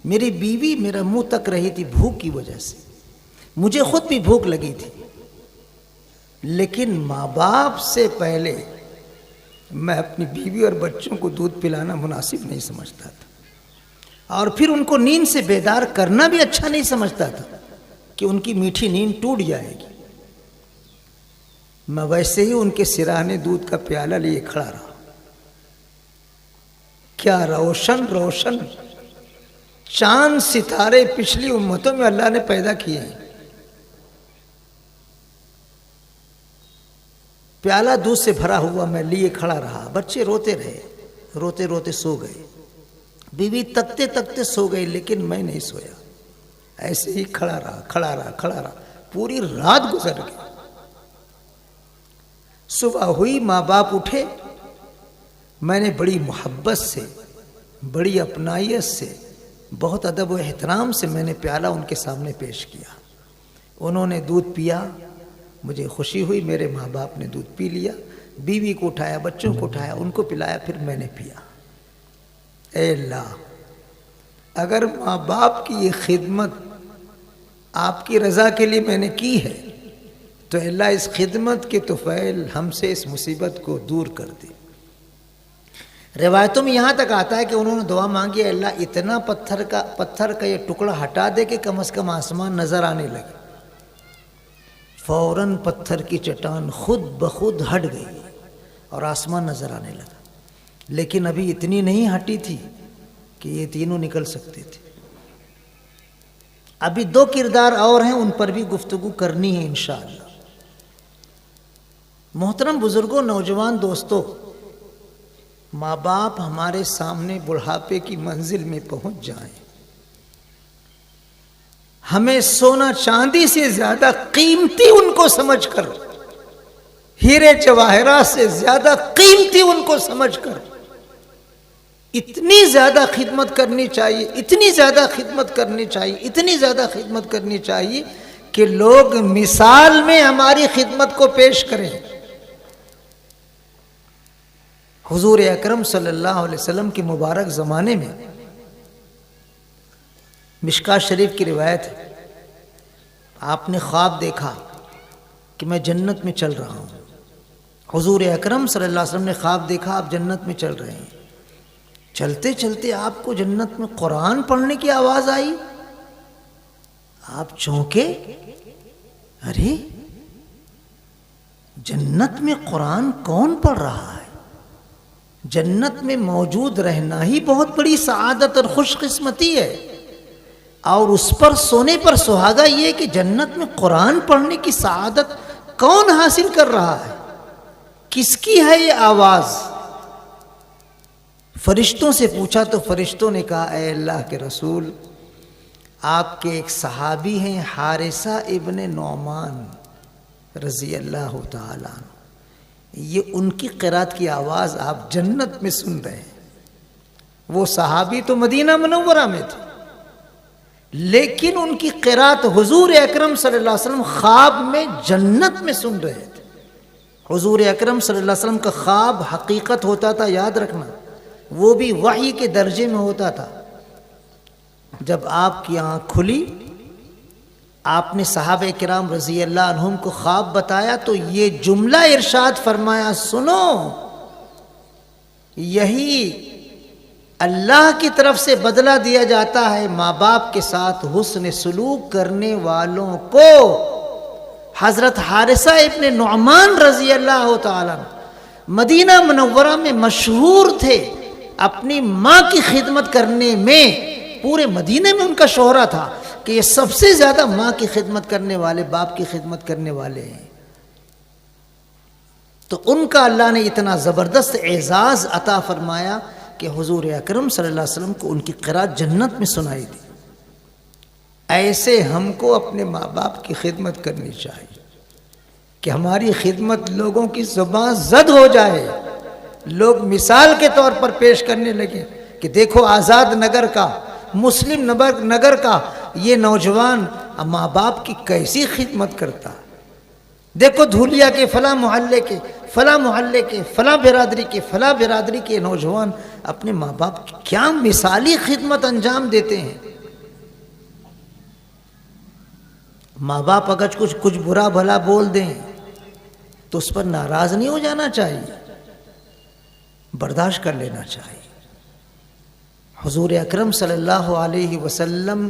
میری بیوی میرا منہ تک رہی تھی بھوک کی وجہ سے. مجھے خود بھی بھوک لگی تھی، لیکن ماں باپ سے پہلے میں اپنی بیوی اور بچوں کو دودھ پلانا مناسب نہیں سمجھتا تھا، اور پھر ان کو نیند سے بیدار کرنا بھی اچھا نہیں سمجھتا تھا کہ ان کی میٹھی نیند ٹوٹ جائے گی. میں ویسے ہی ان کے سرانے دودھ کا پیالہ لیے کھڑا رہا. کیا روشن روشن چاند ستارے پچھلی امتوں میں اللہ نے پیدا کیے ہیں. پیالہ دودھ سے بھرا ہوا میں لیے کھڑا رہا. بچے روتے رہے، روتے روتے سو گئے. بیوی تکتے تکتے سو گئی، لیکن میں نہیں سویا. ایسے ہی کھڑا رہا. پوری رات گزر گئی. صبح ہوئی، ماں باپ اٹھے. میں نے بڑی محبت سے، بڑی اپنائیت سے، بہت ادب و احترام سے میں نے پیالہ ان کے سامنے پیش کیا. انہوں نے دودھ پیا. مجھے خوشی ہوئی، میرے ماں باپ نے دودھ پی لیا. بیوی کو اٹھایا، بچوں کو اٹھایا، ان کو پلایا، پھر میں نے پیا. اے اللہ، اگر ماں باپ کی یہ خدمت آپ کی رضا کے لیے میں نے کی ہے تو اللہ اس خدمت کے طفیل ہم سے اس مصیبت کو دور کر دے. روایتوں میں یہاں تک آتا ہے کہ انہوں نے دعا مانگی، اے اللہ اتنا پتھر کا یہ ٹکڑا ہٹا دے کہ کم از کم آسمان نظر آنے لگے. فوراً پتھر کی چٹان خود بخود ہٹ گئی اور آسمان نظر آنے لگا. لیکن ابھی اتنی نہیں ہٹی تھی کہ یہ تینوں نکل سکتے تھے. ابھی 2 کردار اور ہیں، ان پر بھی گفتگو کرنی ہے انشاءاللہ. محترم بزرگوں، نوجوان دوستوں، ماں باپ ہمارے سامنے بڑھاپے کی منزل میں پہنچ جائیں، ہمیں سونا چاندی سے زیادہ قیمتی ان کو سمجھ کر، ہیرے جواہرات سے زیادہ قیمتی ان کو سمجھ کر اتنی زیادہ خدمت کرنی چاہیے، اتنی زیادہ خدمت کرنی چاہیے، اتنی زیادہ خدمت کرنی چاہیے کہ لوگ مثال میں ہماری خدمت کو پیش کریں. حضور اکرم صلی اللہ علیہ وسلم کے مبارک زمانے میں مشکاۃ شریف کی روایت ہے، آپ نے خواب دیکھا کہ میں جنت میں چل رہا ہوں. حضور اکرم صلی اللہ علیہ وسلم نے خواب دیکھا آپ جنت میں چل رہے ہیں. چلتے چلتے آپ کو جنت میں قرآن پڑھنے کی آواز آئی. آپ چونکے، ارے جنت میں قرآن کون پڑھ رہا ہے؟ جنت میں موجود رہنا ہی بہت بڑی سعادت اور خوش قسمتی ہے، اور اس پر سونے پر سہاگا یہ کہ جنت میں قرآن پڑھنے کی سعادت کون حاصل کر رہا ہے؟ کس کی ہے یہ آواز؟ فرشتوں سے پوچھا تو فرشتوں نے کہا، اے اللہ کے رسول، آپ کے ایک صحابی ہیں حارثہ ابن نعمان رضی اللہ تعالی عنہ، یہ ان کی قرات کی آواز آپ جنت میں سن رہے ہیں. وہ صحابی تو مدینہ منورہ میں تھے، لیکن ان کی قرات حضور اکرم صلی اللہ علیہ وسلم خواب میں جنت میں سن رہے تھے. حضور اکرم صلی اللہ علیہ وسلم کا خواب حقیقت ہوتا تھا، یاد رکھنا، وہ بھی وحی کے درجے میں ہوتا تھا. جب آپ کی آنکھ کھلی، آپ نے صحابہ کرام رضی اللہ عنہم کو خواب بتایا تو یہ جملہ ارشاد فرمایا، سنو، یہی اللہ کی طرف سے بدلہ دیا جاتا ہے ماں باپ کے ساتھ حسن سلوک کرنے والوں کو. حضرت حارثہ ابن نعمان رضی اللہ تعالیٰ مدینہ منورہ میں مشہور تھے اپنی ماں کی خدمت کرنے میں. پورے مدینے میں ان کا شہرہ تھا کہ یہ سب سے زیادہ ماں کی خدمت کرنے والے، باپ کی خدمت کرنے والے ہیں. تو ان کا اللہ نے اتنا زبردست اعزاز عطا فرمایا کہ حضور اکرم صلی اللہ علیہ وسلم کو ان کی قرات جنت میں سنائی دی. ایسے ہم کو اپنے ماں باپ کی خدمت کرنی چاہیے کہ ہماری خدمت لوگوں کی زبان زد ہو جائے، لوگ مثال کے طور پر پیش کرنے لگے کہ دیکھو آزاد نگر کا، مسلم نگر کا یہ نوجوان ماں باپ کی کیسی خدمت کرتا. دیکھو دھولیا کے فلاں محلے کے فلاں محلے کے فلاں برادری کے فلاں برادری کے نوجوان اپنے ماں باپ کی کیا مثالی خدمت انجام دیتے ہیں. ماں باپ اگر کچھ برا بھلا بول دیں تو اس پر ناراض نہیں ہو جانا چاہیے، برداشت کر لینا چاہیے. حضور اکرم صلی اللہ علیہ وسلم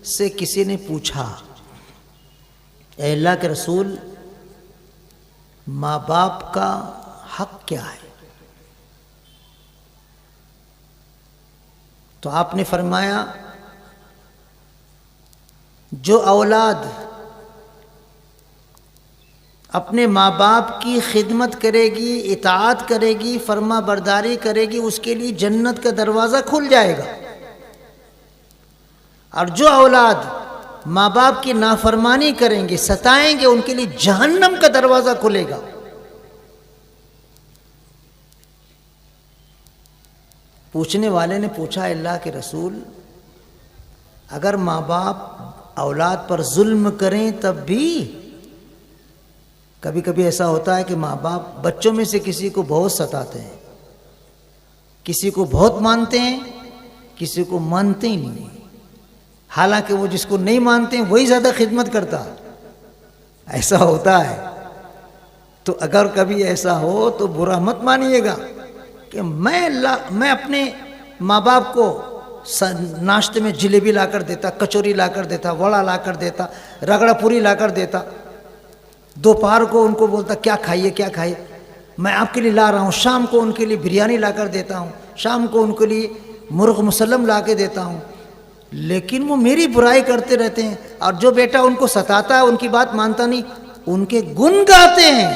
سے کسی نے پوچھا، اے اللہ کے رسول، ماں باپ کا حق کیا ہے؟ تو آپ نے فرمایا، جو اولاد اپنے ماں باپ کی خدمت کرے گی، اطاعت کرے گی، فرما برداری کرے گی، اس کے لیے جنت کا دروازہ کھل جائے گا. اور جو اولاد ماں باپ کی نافرمانی کریں گے، ستائیں گے، ان کے لیے جہنم کا دروازہ کھلے گا. پوچھنے والے نے پوچھا، اللہ کے رسول، اگر ماں باپ اولاد پر ظلم کریں تب بھی؟ کبھی کبھی ایسا ہوتا ہے کہ ماں باپ بچوں میں سے کسی کو بہت ستاتے ہیں، کسی کو بہت مانتے ہیں، کسی کو مانتے ہی نہیں. حالانکہ وہ جس کو نہیں مانتے ہیں وہی زیادہ خدمت کرتا. ایسا ہوتا ہے. تو اگر کبھی ایسا ہو تو برا مت مانیے گا کہ میں اپنے ماں باپ کو ناشتے میں جلیبی لا کر دیتا، کچوری لا کر دیتا، وڑا لا کر دیتا، رگڑا پوری لا کر دیتا، دوپہر کو ان کو بولتا کیا کھائیے کیا کھائیے، میں آپ کے لیے لا رہا ہوں. شام کو ان کے لیے بریانی لا کر دیتا ہوں، شام کو ان کے لیے مرغ مسلم لا کے دیتا ہوں. لیکن وہ میری برائی کرتے رہتے ہیں، اور جو بیٹا ان کو ستاتا ہے، ان کی بات مانتا نہیں، ان کے گن گاتے ہیں.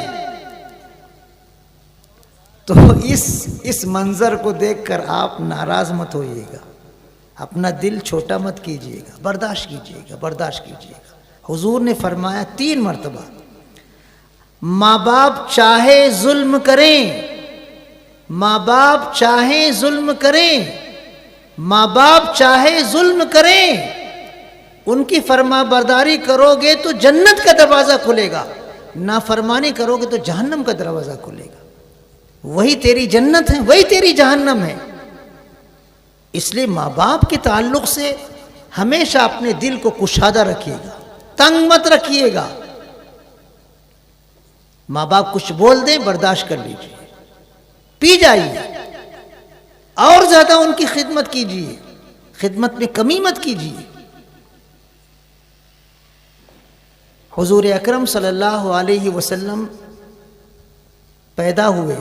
تو اس منظر کو دیکھ کر آپ ناراض مت ہوئیے گا، اپنا دل چھوٹا مت کیجیے گا، برداشت کیجیے گا، برداشت کیجیے گا. حضور نے فرمایا 3 مرتبہ، ماں باپ چاہے ظلم کریں، ماں باپ چاہے ظلم کریں، ماں باپ چاہے ظلم کریں، ان کی فرما برداری کرو گے تو جنت کا دروازہ کھلے گا، نافرمانی کرو گے تو جہنم کا دروازہ کھلے گا. وہی تیری جنت ہے، وہی تیری جہنم ہے. اس لیے ماں باپ کے تعلق سے ہمیشہ اپنے دل کو کشادہ رکھیے گا، تنگ مت رکھیے گا. ماں باپ کچھ بول دیں، برداشت کر لیجیے، پی جائیے، اور زیادہ ان کی خدمت کیجیے، خدمت میں کمی مت کیجیے. حضور اکرم صلی اللہ علیہ وسلم پیدا ہوئے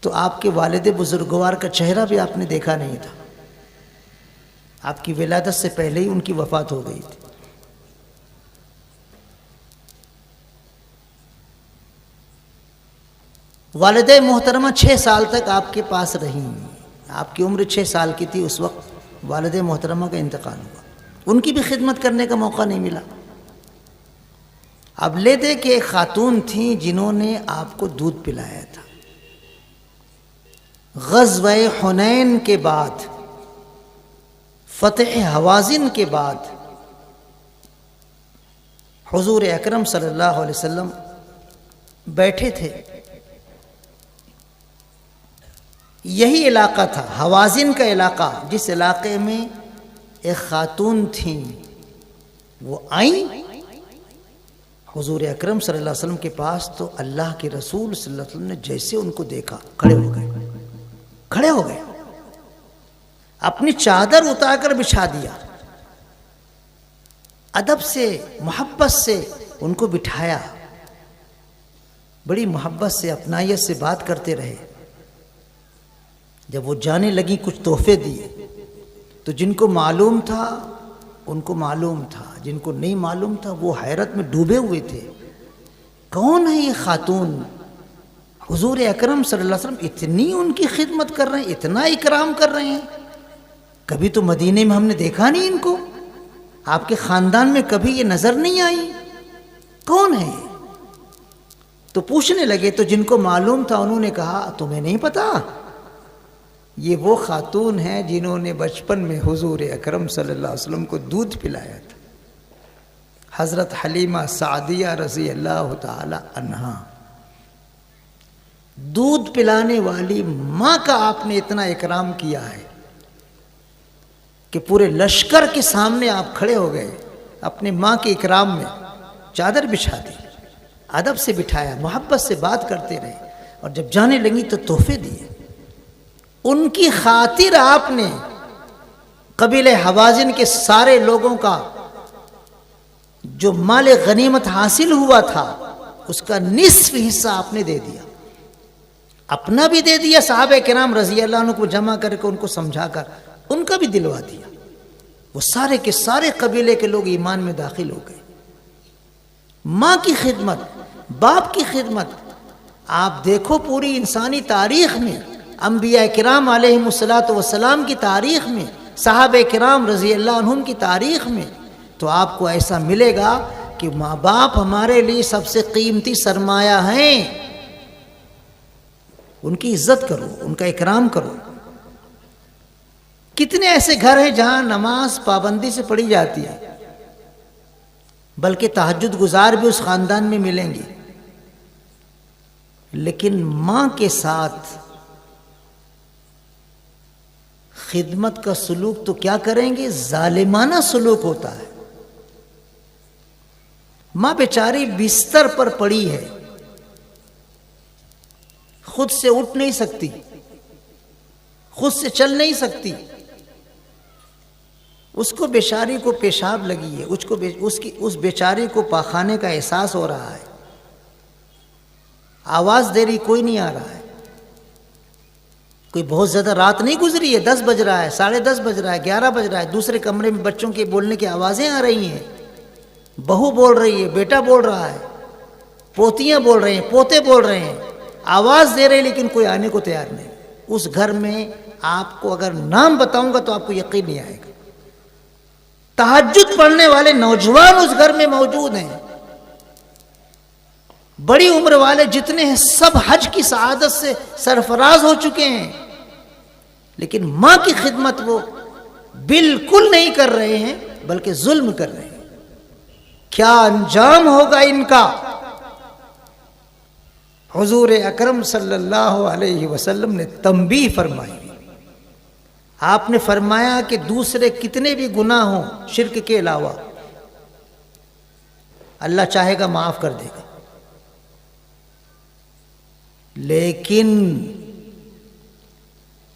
تو آپ کے والد بزرگوار کا چہرہ بھی آپ نے دیکھا نہیں تھا. آپ کی ولادت سے پہلے ہی ان کی وفات ہو گئی تھی. والدہ محترمہ 6 سال تک آپ کے پاس رہی. آپ کی عمر 6 سال کی تھی اس وقت والدہ محترمہ کا انتقال ہوا. ان کی بھی خدمت کرنے کا موقع نہیں ملا. اب لے دے کہ ایک خاتون تھیں جنہوں نے آپ کو دودھ پلایا تھا. غزوہ حنین کے بعد، فتح حوازن کے بعد، حضور اکرم صلی اللہ علیہ وسلم بیٹھے تھے. یہی علاقہ تھا حوازن کا علاقہ، جس علاقے میں ایک خاتون تھیں. وہ آئیں حضور اکرم صلی اللہ علیہ وسلم کے پاس، تو اللہ کے رسول صلی اللہ علیہ وسلم نے جیسے ان کو دیکھا کھڑے ہو گئے، اپنی چادر اتار کر بچھا دیا، ادب سے محبت سے ان کو بٹھایا، بڑی محبت سے اپنائیت سے بات کرتے رہے. جب وہ جانے لگی کچھ تحفے دیے تو جن کو معلوم تھا ان کو معلوم تھا، جن کو نہیں معلوم تھا وہ حیرت میں ڈوبے ہوئے تھے. کون ہے یہ خاتون؟ حضور اکرم صلی اللہ علیہ وسلم اتنی ان کی خدمت کر رہے ہیں، اتنا اکرام کر رہے ہیں. کبھی تو مدینے میں ہم نے دیکھا نہیں ان کو، آپ کے خاندان میں کبھی یہ نظر نہیں آئی. کون ہے یہ؟ تو پوچھنے لگے تو جن کو معلوم تھا انہوں نے کہا تمہیں نہیں پتا؟ یہ وہ خاتون ہیں جنہوں نے بچپن میں حضور اکرم صلی اللہ علیہ وسلم کو دودھ پلایا تھا. حضرت حلیمہ سعدیہ رضی اللہ تعالی عنہا، دودھ پلانے والی ماں کا آپ نے اتنا اکرام کیا ہے کہ پورے لشکر کے سامنے آپ کھڑے ہو گئے، اپنی ماں کے اکرام میں چادر بچھا دی، ادب سے بٹھایا، محبت سے بات کرتے رہے، اور جب جانے لگی تو تحفے دیے۔ ان کی خاطر آپ نے قبیلہ حوازن کے سارے لوگوں کا جو مال غنیمت حاصل ہوا تھا اس کا نصف حصہ آپ نے دے دیا، اپنا بھی دے دیا، صحابہ کرام رضی اللہ عنہ کو جمع کر کے ان کو سمجھا کر ان کا بھی دلوا دیا۔ وہ سارے کے سارے قبیلے کے لوگ ایمان میں داخل ہو گئے۔ ماں کی خدمت، باپ کی خدمت، آپ دیکھو پوری انسانی تاریخ میں، انبیاء کرام علیہم الصلاۃ والسلام کی تاریخ میں، صحابہ کرام رضی اللہ عنہم کی تاریخ میں، تو آپ کو ایسا ملے گا کہ ماں باپ ہمارے لیے سب سے قیمتی سرمایہ ہیں۔ ان کی عزت کرو، ان کا اکرام کرو۔ کتنے ایسے گھر ہیں جہاں نماز پابندی سے پڑھی جاتی ہے، بلکہ تہجد گزار بھی اس خاندان میں ملیں گے، لیکن ماں کے ساتھ خدمت کا سلوک تو کیا کریں گے، ظالمانہ سلوک ہوتا ہے۔ ماں بیچاری بستر پر پڑی ہے، خود سے اٹھ نہیں سکتی، خود سے چل نہیں سکتی، اس کو بیچاری کو پیشاب لگی ہے، اس بیچاری کو پاخانے کا احساس ہو رہا ہے، آواز دے رہی، کوئی نہیں آ رہا ہے، کوئی بہت زیادہ رات نہیں گزری ہے، 10 بج رہا ہے، 10:30 بج رہا ہے، 11 بج رہا ہے، دوسرے کمرے میں بچوں کے بولنے کی آوازیں آ رہی ہیں، بہو بول رہی ہے، بیٹا بول رہا ہے، پوتیاں بول رہے ہیں، پوتے بول رہے ہیں، آواز دے رہے لیکن کوئی آنے کو تیار نہیں۔ اس گھر میں آپ کو اگر نام بتاؤں گا تو آپ کو یقین نہیں آئے گا۔ تہجد پڑھنے والے نوجوان اس گھر میں موجود ہیں، بڑی عمر والے جتنے ہیں سب حج کی سعادت سے سرفراز ہو چکے ہیں، لیکن ماں کی خدمت وہ بالکل نہیں کر رہے ہیں بلکہ ظلم کر رہے ہیں۔ کیا انجام ہوگا ان کا؟ حضور اکرم صلی اللہ علیہ وسلم نے تنبیہ فرمائی۔ آپ نے فرمایا کہ دوسرے کتنے بھی گناہ ہوں شرک کے علاوہ، اللہ چاہے گا معاف کر دے گا، لیکن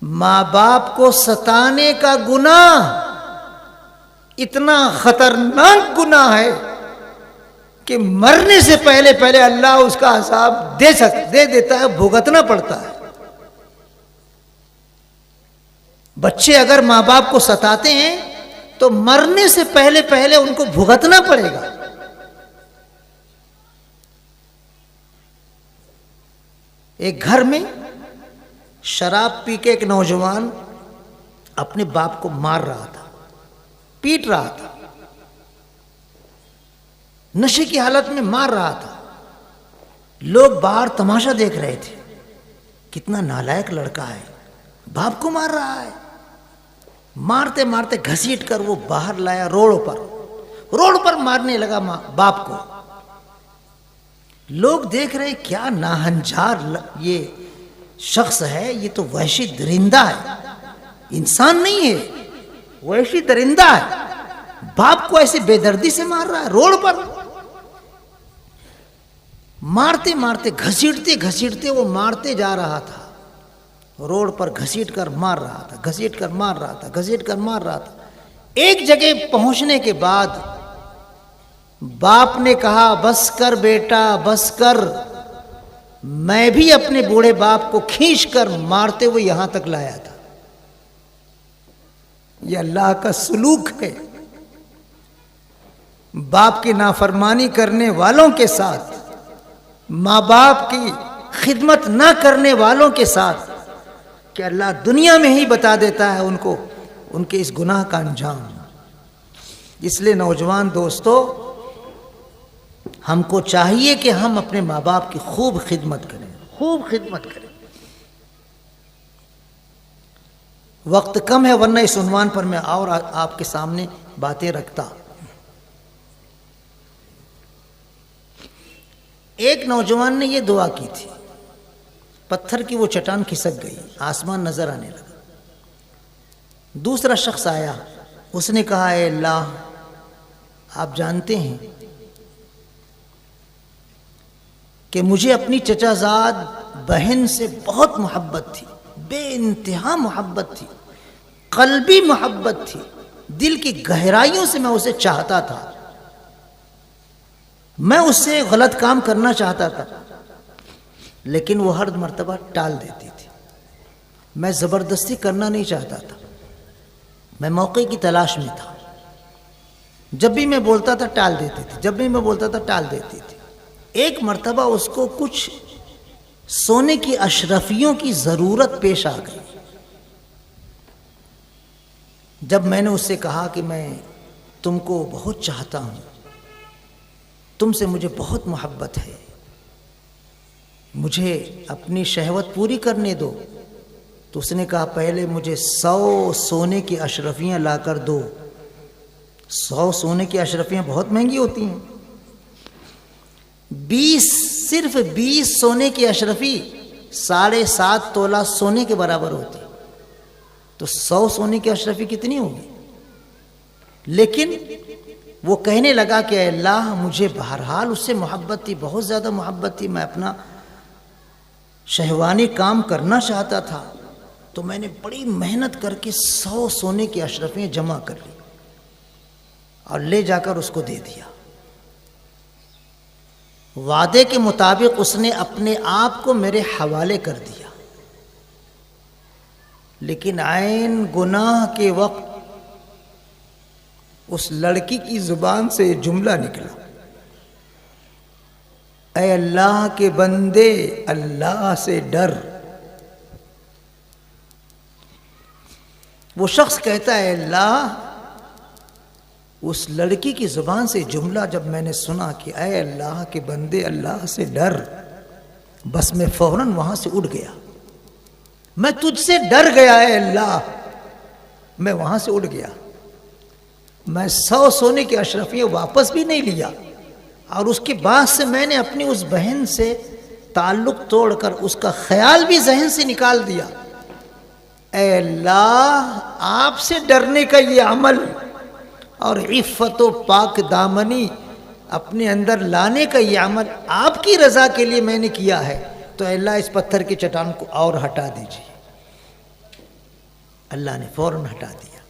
ماں باپ کو ستانے کا گناہ اتنا خطرناک گناہ ہے کہ مرنے سے پہلے اللہ اس کا عذاب دے دیتا ہے، بھگتنا پڑتا ہے۔ بچے اگر ماں باپ کو ستاتے ہیں تو مرنے سے پہلے ان کو بھگتنا پڑے گا۔ ایک گھر میں شراب پی کے ایک نوجوان اپنے باپ کو مار رہا تھا، پیٹ رہا تھا، نشے کی حالت میں مار رہا تھا۔ لوگ باہر تماشا دیکھ رہے تھے، کتنا نالائق لڑکا ہے، باپ کو مار رہا ہے۔ مارتے مارتے گھسیٹ کر وہ باہر لایا، روڈ پر مارنے لگا باپ کو۔ لوگ دیکھ رہے کیا ناہنجار یہ شخص ہے، یہ تو وحشی درندہ ہے، انسان نہیں ہے، وحشی درندہ ہے، باپ کو ایسے بے دردی سے مار رہا ہے روڈ پر۔ مارتے مارتے گھسیٹتے وہ مارتے جا رہا تھا، روڈ پر گھسیٹ کر مار رہا تھا۔ ایک جگہ پہنچنے کے بعد باپ نے کہا بس کر بیٹا بس کر، میں بھی اپنے بوڑھے باپ کو کھینچ کر مارتے ہوئے یہاں تک لایا تھا۔ یہ اللہ کا سلوک ہے، باپ کی نافرمانی کرنے والوں کے ساتھ، ماں باپ کی خدمت نہ کرنے والوں کے ساتھ، کہ اللہ دنیا میں ہی بتا دیتا ہے ان کو ان کے اس گناہ کا انجام۔ اس لیے نوجوان دوستو، ہم کو چاہیے کہ ہم اپنے ماں باپ کی خوب خدمت کریں۔ وقت کم ہے ورنہ اس عنوان پر میں اور آپ کے سامنے باتیں رکھتا۔ ایک نوجوان نے یہ دعا کی تھی، پتھر کی وہ چٹان کھسک گئی، آسمان نظر آنے لگا۔ دوسرا شخص آیا، اس نے کہا اے اللہ آپ جانتے ہیں کہ مجھے اپنی چچا زاد بہن سے بہت محبت تھی، بے انتہا محبت تھی، قلبی محبت تھی، دل کی گہرائیوں سے میں اسے چاہتا تھا، میں اس سے غلط کام کرنا چاہتا تھا لیکن وہ ہر مرتبہ ٹال دیتی تھی۔ میں زبردستی کرنا نہیں چاہتا تھا، میں موقع کی تلاش میں تھا، جب بھی میں بولتا تھا ٹال دیتی تھی، جب بھی میں بولتا تھا ٹال دیتی تھی۔ ایک مرتبہ اس کو کچھ سونے کی اشرفیوں کی ضرورت پیش آ گئی۔ جب میں نے اس سے کہا کہ میں تم کو بہت چاہتا ہوں، تم سے مجھے بہت محبت ہے، مجھے اپنی شہوت پوری کرنے دو، تو اس نے کہا پہلے مجھے 100 سونے کی اشرفیاں لا کر دو۔ 100 سونے کی اشرفیاں بہت مہنگی ہوتی ہیں، صرف 20 سونے کی اشرفی 7.5 تولہ سونے کے برابر ہوتی، تو 100 سونے کی اشرفی کتنی ہوگی؟ لیکن وہ کہنے لگا کہ اے اللہ مجھے بہرحال اس سے محبت تھی، بہت زیادہ محبت تھی، میں اپنا شہوانی کام کرنا چاہتا تھا، تو میں نے بڑی محنت کر کے 100 سونے کی اشرفیاں جمع کر لی اور لے جا کر اس کو دے دیا۔ وعدے کے مطابق اس نے اپنے آپ کو میرے حوالے کر دیا، لیکن عین گناہ کے وقت اس لڑکی کی زبان سے یہ جملہ نکلا، اے اللہ کے بندے اللہ سے ڈر۔ وہ شخص کہتا ہے اللہ، اس لڑکی کی زبان سے جملہ جب میں نے سنا کہ اے اللہ کے بندے اللہ سے ڈر، بس میں فوراً وہاں سے اٹھ گیا، میں تجھ سے ڈر گیا اے اللہ، میں وہاں سے اٹھ گیا۔ میں 100 سونے کی اشرفیاں واپس بھی نہیں لیا، اور اس کے بعد سے میں نے اپنی اس بہن سے تعلق توڑ کر اس کا خیال بھی ذہن سے نکال دیا۔ اے اللہ آپ سے ڈرنے کا یہ عمل اور عفت و پاک دامنی اپنے اندر لانے کا یہ عمل آپ کی رضا کے لیے میں نے کیا ہے، تو اے اللہ اس پتھر کی چٹان کو اور ہٹا دیجیے۔ اللہ نے فوراً ہٹا دیا۔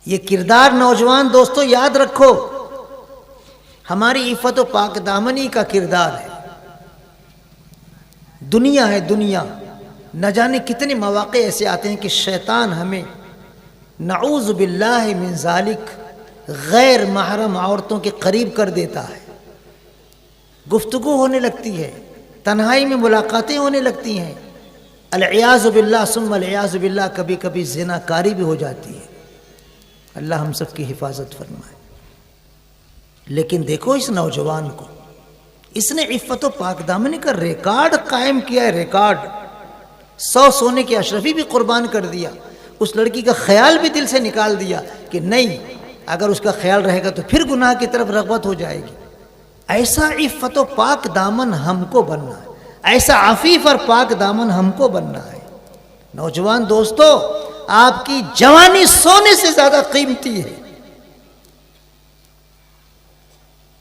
یہ کردار نوجوان دوستو یاد رکھو، ہماری عفت و پاک دامنی کا کردار ہے۔ دنیا ہے دنیا، نہ جانے کتنے مواقع ایسے آتے ہیں کہ شیطان ہمیں نعوذ باللہ من ذالک غیر محرم عورتوں کے قریب کر دیتا ہے، گفتگو ہونے لگتی ہے، تنہائی میں ملاقاتیں ہونے لگتی ہیں، العیاذ باللہ ثم العیاذ باللہ، کبھی کبھی زنا کاری بھی ہو جاتی ہے۔ اللہ ہم سب کی حفاظت فرمائے۔ لیکن دیکھو اس نوجوان کو، اس نے عفت و پاک دامنی کا ریکارڈ قائم کیا ہے، ریکارڈ۔ 100 سونے کی اشرفی بھی قربان کر دیا، اس لڑکی کا خیال بھی دل سے نکال دیا کہ نہیں، اگر اس کا خیال رہے گا تو پھر گناہ کی طرف رغبت ہو جائے گی۔ ایسا عفت و پاک دامن ہم کو بننا ہے، ایسا عفیف اور پاک دامن ہم کو بننا ہے۔ نوجوان دوستو، آپ کی جوانی سونے سے زیادہ قیمتی ہے۔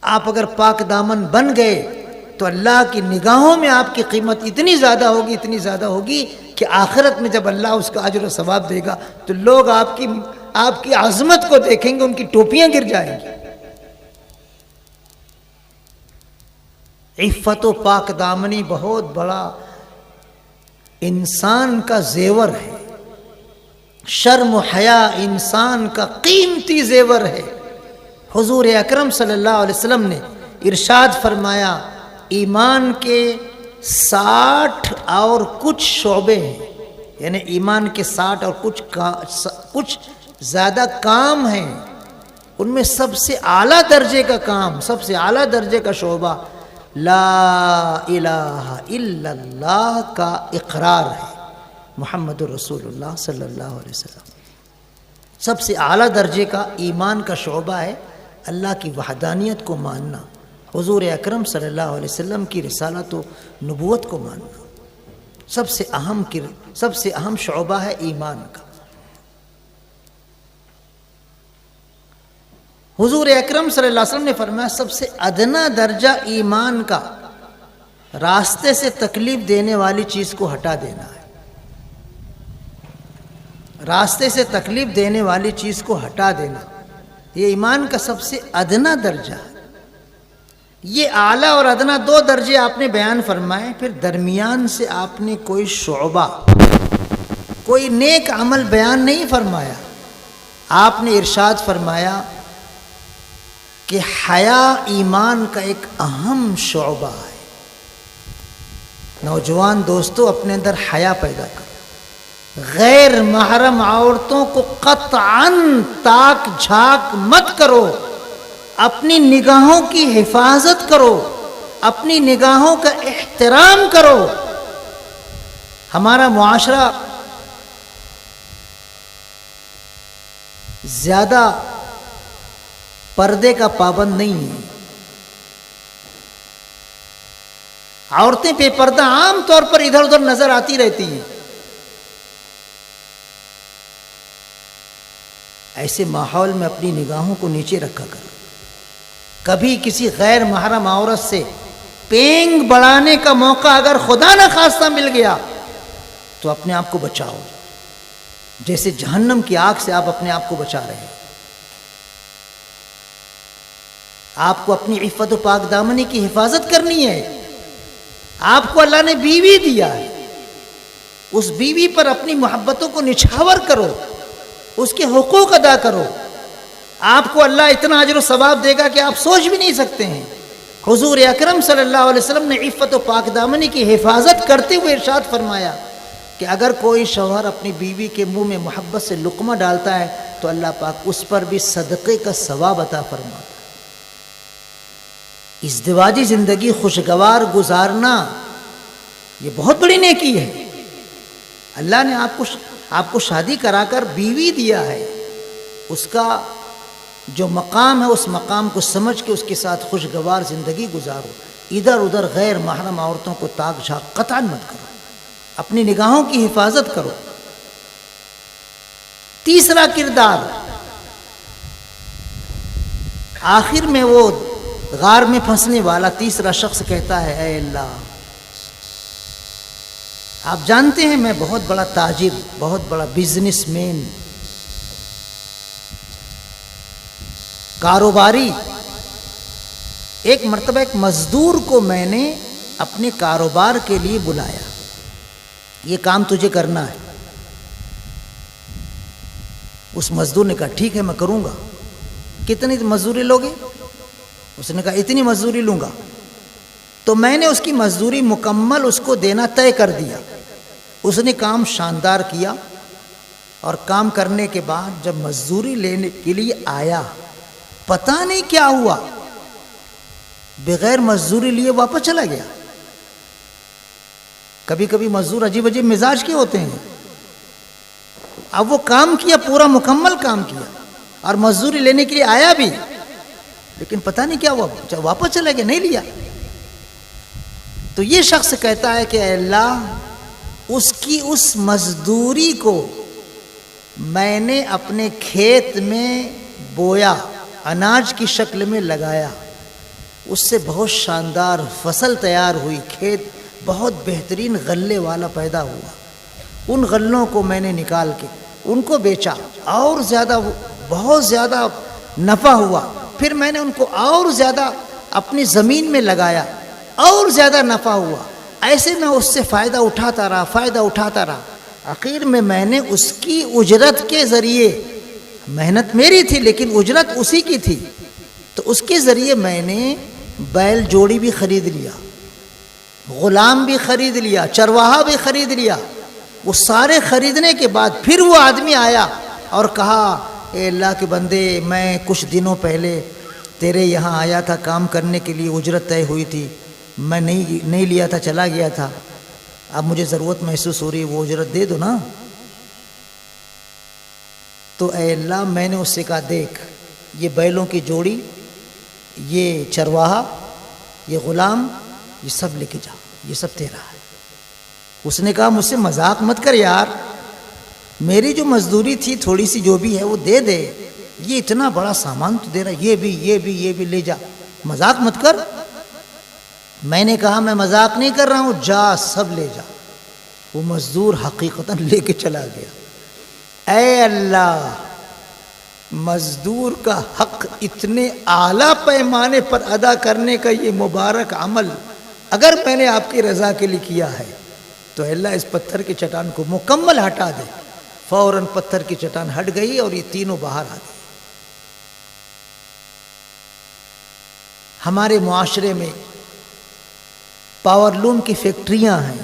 آپ اگر پاک دامن بن گئے تو اللہ کی نگاہوں میں آپ کی قیمت اتنی زیادہ ہوگی، اتنی زیادہ ہوگی کہ آخرت میں جب اللہ اس کا اجر و ثواب دے گا تو لوگ آپ کی عظمت کو دیکھیں گے، ان کی ٹوپیاں گر جائیں گی۔ عفت و پاک دامنی بہت بڑا انسان کا زیور ہے، شرم و حیا انسان کا قیمتی زیور ہے۔ حضور اکرم صلی اللہ علیہ وسلم نے ارشاد فرمایا، ایمان کے 60 اور کچھ شعبے ہیں، یعنی ایمان کے 60 اور کچھ زیادہ کام ہیں، ان میں سب سے اعلیٰ درجے کا کام، سب سے اعلیٰ درجے کا شعبہ لا الہ الا اللہ کا اقرار ہے، محمد رسول اللہ صلی اللہ علیہ وسلم۔ سب سے اعلیٰ درجے کا ایمان کا شعبہ ہے اللہ کی وحدانیت کو ماننا حضور اکرم صلی اللہ علیہ وسلم کی رسالت و نبوت کو ماننا سب سے اہم شعبہ ہے ایمان کا۔ حضور اکرم صلی اللہ علیہ وسلم نے فرمایا سب سے ادنا درجہ ایمان کا راستے سے تکلیف دینے والی چیز کو ہٹا دینا ہے۔ راستے سے تکلیف دینے والی چیز کو ہٹا دینا، یہ ایمان کا سب سے ادنا درجہ ہے۔ یہ اعلیٰ اور ادنا دو درجے آپ نے بیان فرمائے، پھر درمیان سے آپ نے کوئی شعبہ، کوئی نیک عمل بیان نہیں فرمایا۔ آپ نے ارشاد فرمایا کہ حیا ایمان کا ایک اہم شعبہ ہے۔ نوجوان دوستو، اپنے اندر حیا پیدا کرو، غیر محرم عورتوں کو قطعاً تاک جھاک مت کرو، اپنی نگاہوں کی حفاظت کرو، اپنی نگاہوں کا احترام کرو۔ ہمارا معاشرہ زیادہ پردے کا پابند نہیں ہے۔ عورتیں بے پردہ عام طور پر ادھر ادھر نظر آتی رہتی ہیں۔ ایسے ماحول میں اپنی نگاہوں کو نیچے رکھا کرو۔ کبھی کسی غیر محرم عورت سے پینگ بڑھانے کا موقع اگر خدا نہ خواستہ مل گیا تو اپنے آپ کو بچاؤ، جیسے جہنم کی آگ سے آپ اپنے آپ کو بچا رہے ہیں۔ آپ کو اپنی عفت و پاک دامنی کی حفاظت کرنی ہے۔ آپ کو اللہ نے بیوی دیا ہے، اس بیوی پر اپنی محبتوں کو نچھاور کرو، اس کے حقوق ادا کرو۔ آپ کو اللہ اتنا اجر و ثواب دے گا کہ آپ سوچ بھی نہیں سکتے ہیں۔ حضور اکرم صلی اللہ علیہ وسلم نے عفت و پاک دامنی کی حفاظت کرتے ہوئے ارشاد فرمایا کہ اگر کوئی شوہر اپنی بیوی کے منہ میں محبت سے لقمہ ڈالتا ہے تو اللہ پاک اس پر بھی صدقے کا ثواب عطا فرماتا ہے۔ ازدواجی زندگی خوشگوار گزارنا یہ بہت بڑی نیکی ہے۔ اللہ نے آپ کو شادی کرا کر بیوی دیا ہے، اس کا جو مقام ہے اس مقام کو سمجھ کے اس کے ساتھ خوشگوار زندگی گزارو۔ ادھر ادھر غیر محرم عورتوں کو تاک جھاک قطعاً مت کرو، اپنی نگاہوں کی حفاظت کرو۔ تیسرا کردار، آخر میں وہ غار میں پھنسنے والا تیسرا شخص کہتا ہے اے اللہ، آپ جانتے ہیں میں بہت بڑا تاجر، بہت بڑا بزنس مین، کاروباری، ایک مرتبہ ایک مزدور کو میں نے اپنے کاروبار کے لیے بلایا، یہ کام تجھے کرنا ہے۔ اس مزدور نے کہا ٹھیک ہے میں کروں گا۔ کتنی مزدوری لوگے؟ اس نے کہا اتنی مزدوری لوں گا۔ تو میں نے اس کی مزدوری مکمل اس کو دینا طے کر دیا۔ اس نے کام شاندار کیا، اور کام کرنے کے بعد جب مزدوری لینے کے لیے آیا، پتہ نہیں کیا ہوا، بغیر مزدوری لیے واپس چلا گیا۔ کبھی کبھی مزدور عجیب عجیب مزاج کے ہوتے ہیں۔ اب وہ کام کیا، پورا مکمل کام کیا، اور مزدوری لینے کے لیے آیا بھی، لیکن پتہ نہیں کیا ہوا، واپس چلا گیا، نہیں لیا۔ تو یہ شخص کہتا ہے کہ اے اللہ، اس کی اس مزدوری کو میں نے اپنے کھیت میں بویا، اناج کی شکل میں لگایا، اس سے بہت شاندار فصل تیار ہوئی، کھیت بہت بہترین غلے والا پیدا ہوا۔ ان غلوں کو میں نے نکال کے ان کو بیچا، اور زیادہ بہت زیادہ نفع ہوا۔ پھر میں نے ان کو اور زیادہ اپنی زمین میں لگایا، اور زیادہ نفع ہوا۔ ایسے میں اس سے فائدہ اٹھاتا رہا۔ آخر میں نے اس کی اجرت کے ذریعے، محنت میری تھی لیکن اجرت اسی کی تھی، تو اس کے ذریعے میں نے بیل جوڑی بھی خرید لیا، غلام بھی خرید لیا، چرواہا بھی خرید لیا۔ وہ سارے خریدنے کے بعد پھر وہ آدمی آیا اور کہا اے اللہ کے بندے، میں کچھ دنوں پہلے تیرے یہاں آیا تھا کام کرنے کے لیے، اجرت طے ہوئی تھی، میں نہیں لیا تھا، چلا گیا تھا، اب مجھے ضرورت محسوس ہو رہی ہے، وہ اجرت دے دو نا۔ تو اے اللہ، میں نے اس سے کہا دیکھ، یہ بیلوں کی جوڑی، یہ چرواہا، یہ غلام یہ سب لے کے جا، یہ سب تیرا ہے۔ اس نے کہا مجھ سے مذاق مت کر یار، میری جو مزدوری تھی تھوڑی سی جو بھی ہے وہ دے دے، یہ اتنا بڑا سامان تو دے رہا، یہ بھی لے جا، مذاق مت کر۔ میں نے کہا میں مذاق نہیں کر رہا ہوں، جا سب لے جا۔ وہ مزدور حقیقتاً لے کے چلا گیا۔ اے اللہ، مزدور کا حق اتنے اعلیٰ پیمانے پر ادا کرنے کا یہ مبارک عمل اگر میں نے آپ کی رضا کے لیے کیا ہے تو اللہ اس پتھر کی چٹان کو مکمل ہٹا دے۔ فوراً پتھر کی چٹان ہٹ گئی اور یہ تینوں باہر آ گئے۔ ہمارے معاشرے میں پاور لوم کی فیکٹریاں ہیں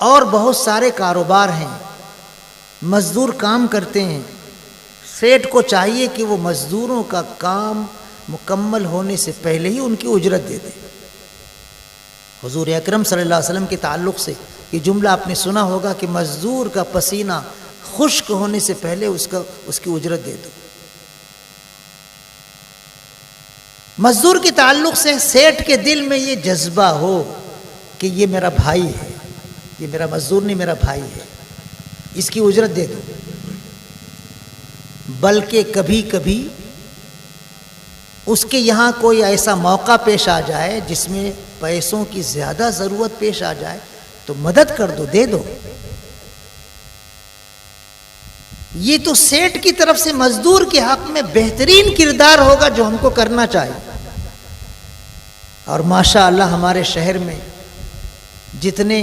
اور بہت سارے کاروبار ہیں، مزدور کام کرتے ہیں، سیٹ کو چاہیے کہ وہ مزدوروں کا کام مکمل ہونے سے پہلے ہی ان کی اجرت دے دے۔ حضور اکرم صلی اللہ علیہ وسلم کے تعلق سے یہ جملہ آپ نے سنا ہوگا کہ مزدور کا پسینہ خشک ہونے سے پہلے اس کی اجرت دے دو۔ مزدور کے تعلق سے سیٹ کے دل میں یہ جذبہ ہو کہ یہ میرا بھائی ہے، یہ میرا مزدور نہیں، میرا بھائی ہے، اس کی اجرت دے دو۔ بلکہ کبھی کبھی اس کے یہاں کوئی ایسا موقع پیش آ جائے جس میں پیسوں کی زیادہ ضرورت پیش آ جائے تو مدد کر دو، دے دو۔ یہ تو سیٹ کی طرف سے مزدور کے حق میں بہترین کردار ہوگا جو ہم کو کرنا چاہیے۔ اور ماشاء اللہ ہمارے شہر میں جتنے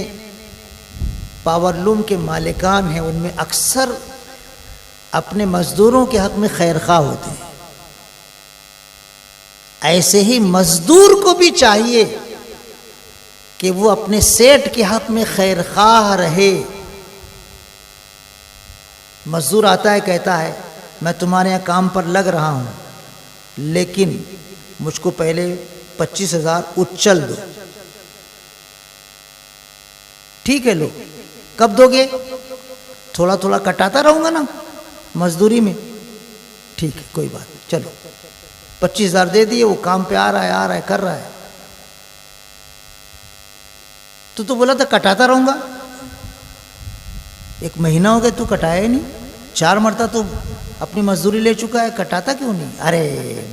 پاور لوم کے مالکان ہیں ان میں اکثر اپنے مزدوروں کے حق میں خیر خواہ ہوتے ہیں۔ ایسے ہی مزدور کو بھی چاہیے کہ وہ اپنے سیٹ کے حق میں خیر خواہ رہے۔ مزدور آتا ہے کہتا ہے میں تمہارے یہاں کام پر لگ رہا ہوں لیکن مجھ کو پہلے 25,000 اچل دو۔ ٹھیک ہے، لو، کب دو گے؟ تھوڑا تھوڑا کٹاتا رہوں گا نا مزدوری میں۔ ٹھیک ہے، کوئی بات نہیں، چلو 25,000 دے دیے، وہ کام پہ آ رہا ہے کر رہا ہے۔ تو بولا تھا کٹاتا رہوں گا، 1 مہینہ ہو گیا تو کٹایا ہی نہیں، 4 مرتبہ تو اپنی مزدوری لے چکا ہے، کٹاتا کیوں نہیں؟ ارے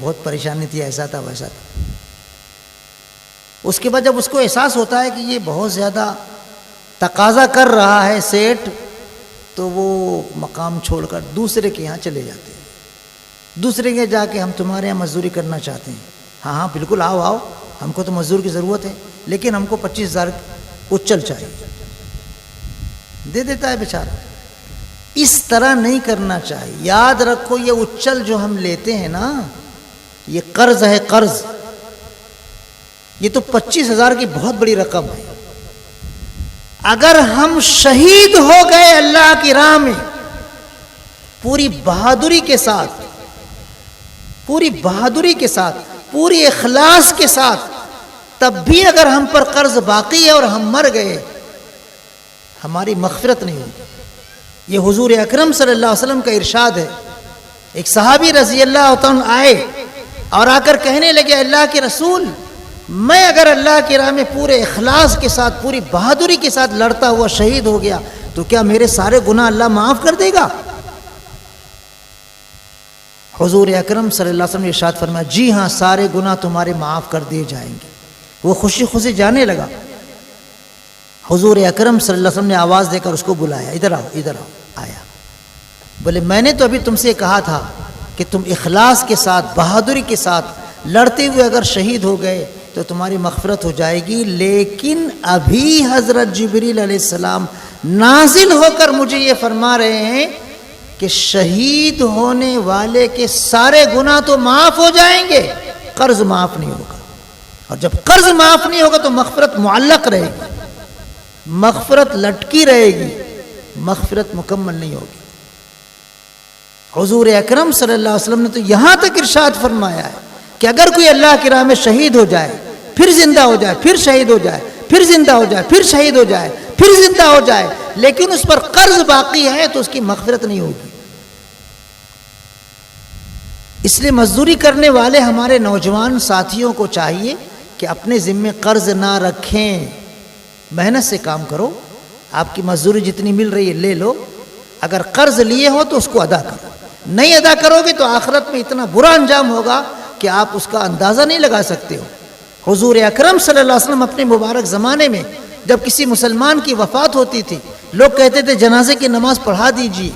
بہت پریشانی تھی، ایسا تھا ویسا تھا۔ اس کے بعد جب اس کو احساس ہوتا ہے کہ یہ بہت زیادہ تقاضا کر رہا ہے سیٹ، تو وہ مقام چھوڑ کر دوسرے کے یہاں چلے جاتے ہیں۔ دوسرے کے جا کے ہم تمہارے یہاں مزدوری کرنا چاہتے ہیں۔ ہاں بالکل، آؤ، ہم کو تو مزدور کی ضرورت ہے لیکن ہم کو 25,000 اچل چاہیے، دے دیتا ہے بیچارہ۔ اس طرح نہیں کرنا چاہیے۔ یاد رکھو یہ اچل جو ہم لیتے ہیں نا، یہ قرض ہے، قرض۔ یہ تو 25,000 کی بہت بڑی رقم ہے۔ اگر ہم شہید ہو گئے اللہ کی راہ میں پوری بہادری کے ساتھ، پوری اخلاص کے ساتھ، تب بھی اگر ہم پر قرض باقی ہے اور ہم مر گئے، ہماری مغفرت نہیں ہوگی۔ یہ حضور اکرم صلی اللہ علیہ وسلم کا ارشاد ہے۔ ایک صحابی رضی اللہ عنہ آئے اور آ کر کہنے لگے اللہ کے رسول، میں اگر اللہ کی راہ میں پورے اخلاص کے ساتھ، پوری بہادری کے ساتھ لڑتا ہوا شہید ہو گیا تو کیا میرے سارے گناہ اللہ معاف کر دے گا؟ حضور اکرم صلی اللہ علیہ وسلم نے ارشاد فرمایا جی ہاں، سارے گناہ تمہارے معاف کر دیے جائیں گے۔ وہ خوشی خوشی جانے لگا۔ حضور اکرم صلی اللہ علیہ وسلم نے آواز دے کر اس کو بلایا، ادھر آؤ، ادھر آؤ۔ آیا، بولے میں نے تو ابھی تم سے کہا تھا کہ تم اخلاص کے ساتھ، بہادری کے ساتھ لڑتے ہوئے اگر شہید ہو گئے تو تمہاری مغفرت ہو جائے گی، لیکن ابھی حضرت جبریل علیہ السلام نازل ہو کر مجھے یہ فرما رہے ہیں کہ شہید ہونے والے کے سارے گناہ تو معاف ہو جائیں گے، قرض معاف نہیں ہوگا۔ اور جب قرض معاف نہیں ہوگا تو مغفرت معلق رہے گی، مغفرت لٹکی رہے گی، مغفرت مکمل نہیں ہوگی۔ حضور اکرم صلی اللہ علیہ وسلم نے تو یہاں تک ارشاد فرمایا ہے کہ اگر کوئی اللہ کی راہ میں شہید ہو جائے، پھر زندہ ہو جائے، پھر شہید ہو جائے، پھر زندہ ہو جائے، پھر شہید ہو جائے، پھر زندہ ہو جائے، لیکن اس پر قرض باقی ہے تو اس کی مغفرت نہیں ہوگی۔ اس لیے مزدوری کرنے والے ہمارے نوجوان ساتھیوں کو چاہیے کہ اپنے ذمے قرض نہ رکھیں، محنت سے کام کرو، آپ کی مزدوری جتنی مل رہی ہے لے لو، اگر قرض لیے ہو تو اس کو ادا کرو، نہیں ادا کرو گے تو آخرت میں اتنا برا انجام ہوگا کہ آپ اس کا اندازہ نہیں لگا سکتے ہو۔ حضور اکرم صلی اللہ علیہ وسلم اپنے مبارک زمانے میں جب کسی مسلمان کی وفات ہوتی تھی، لوگ کہتے تھے جنازے کی نماز پڑھا دیجیے۔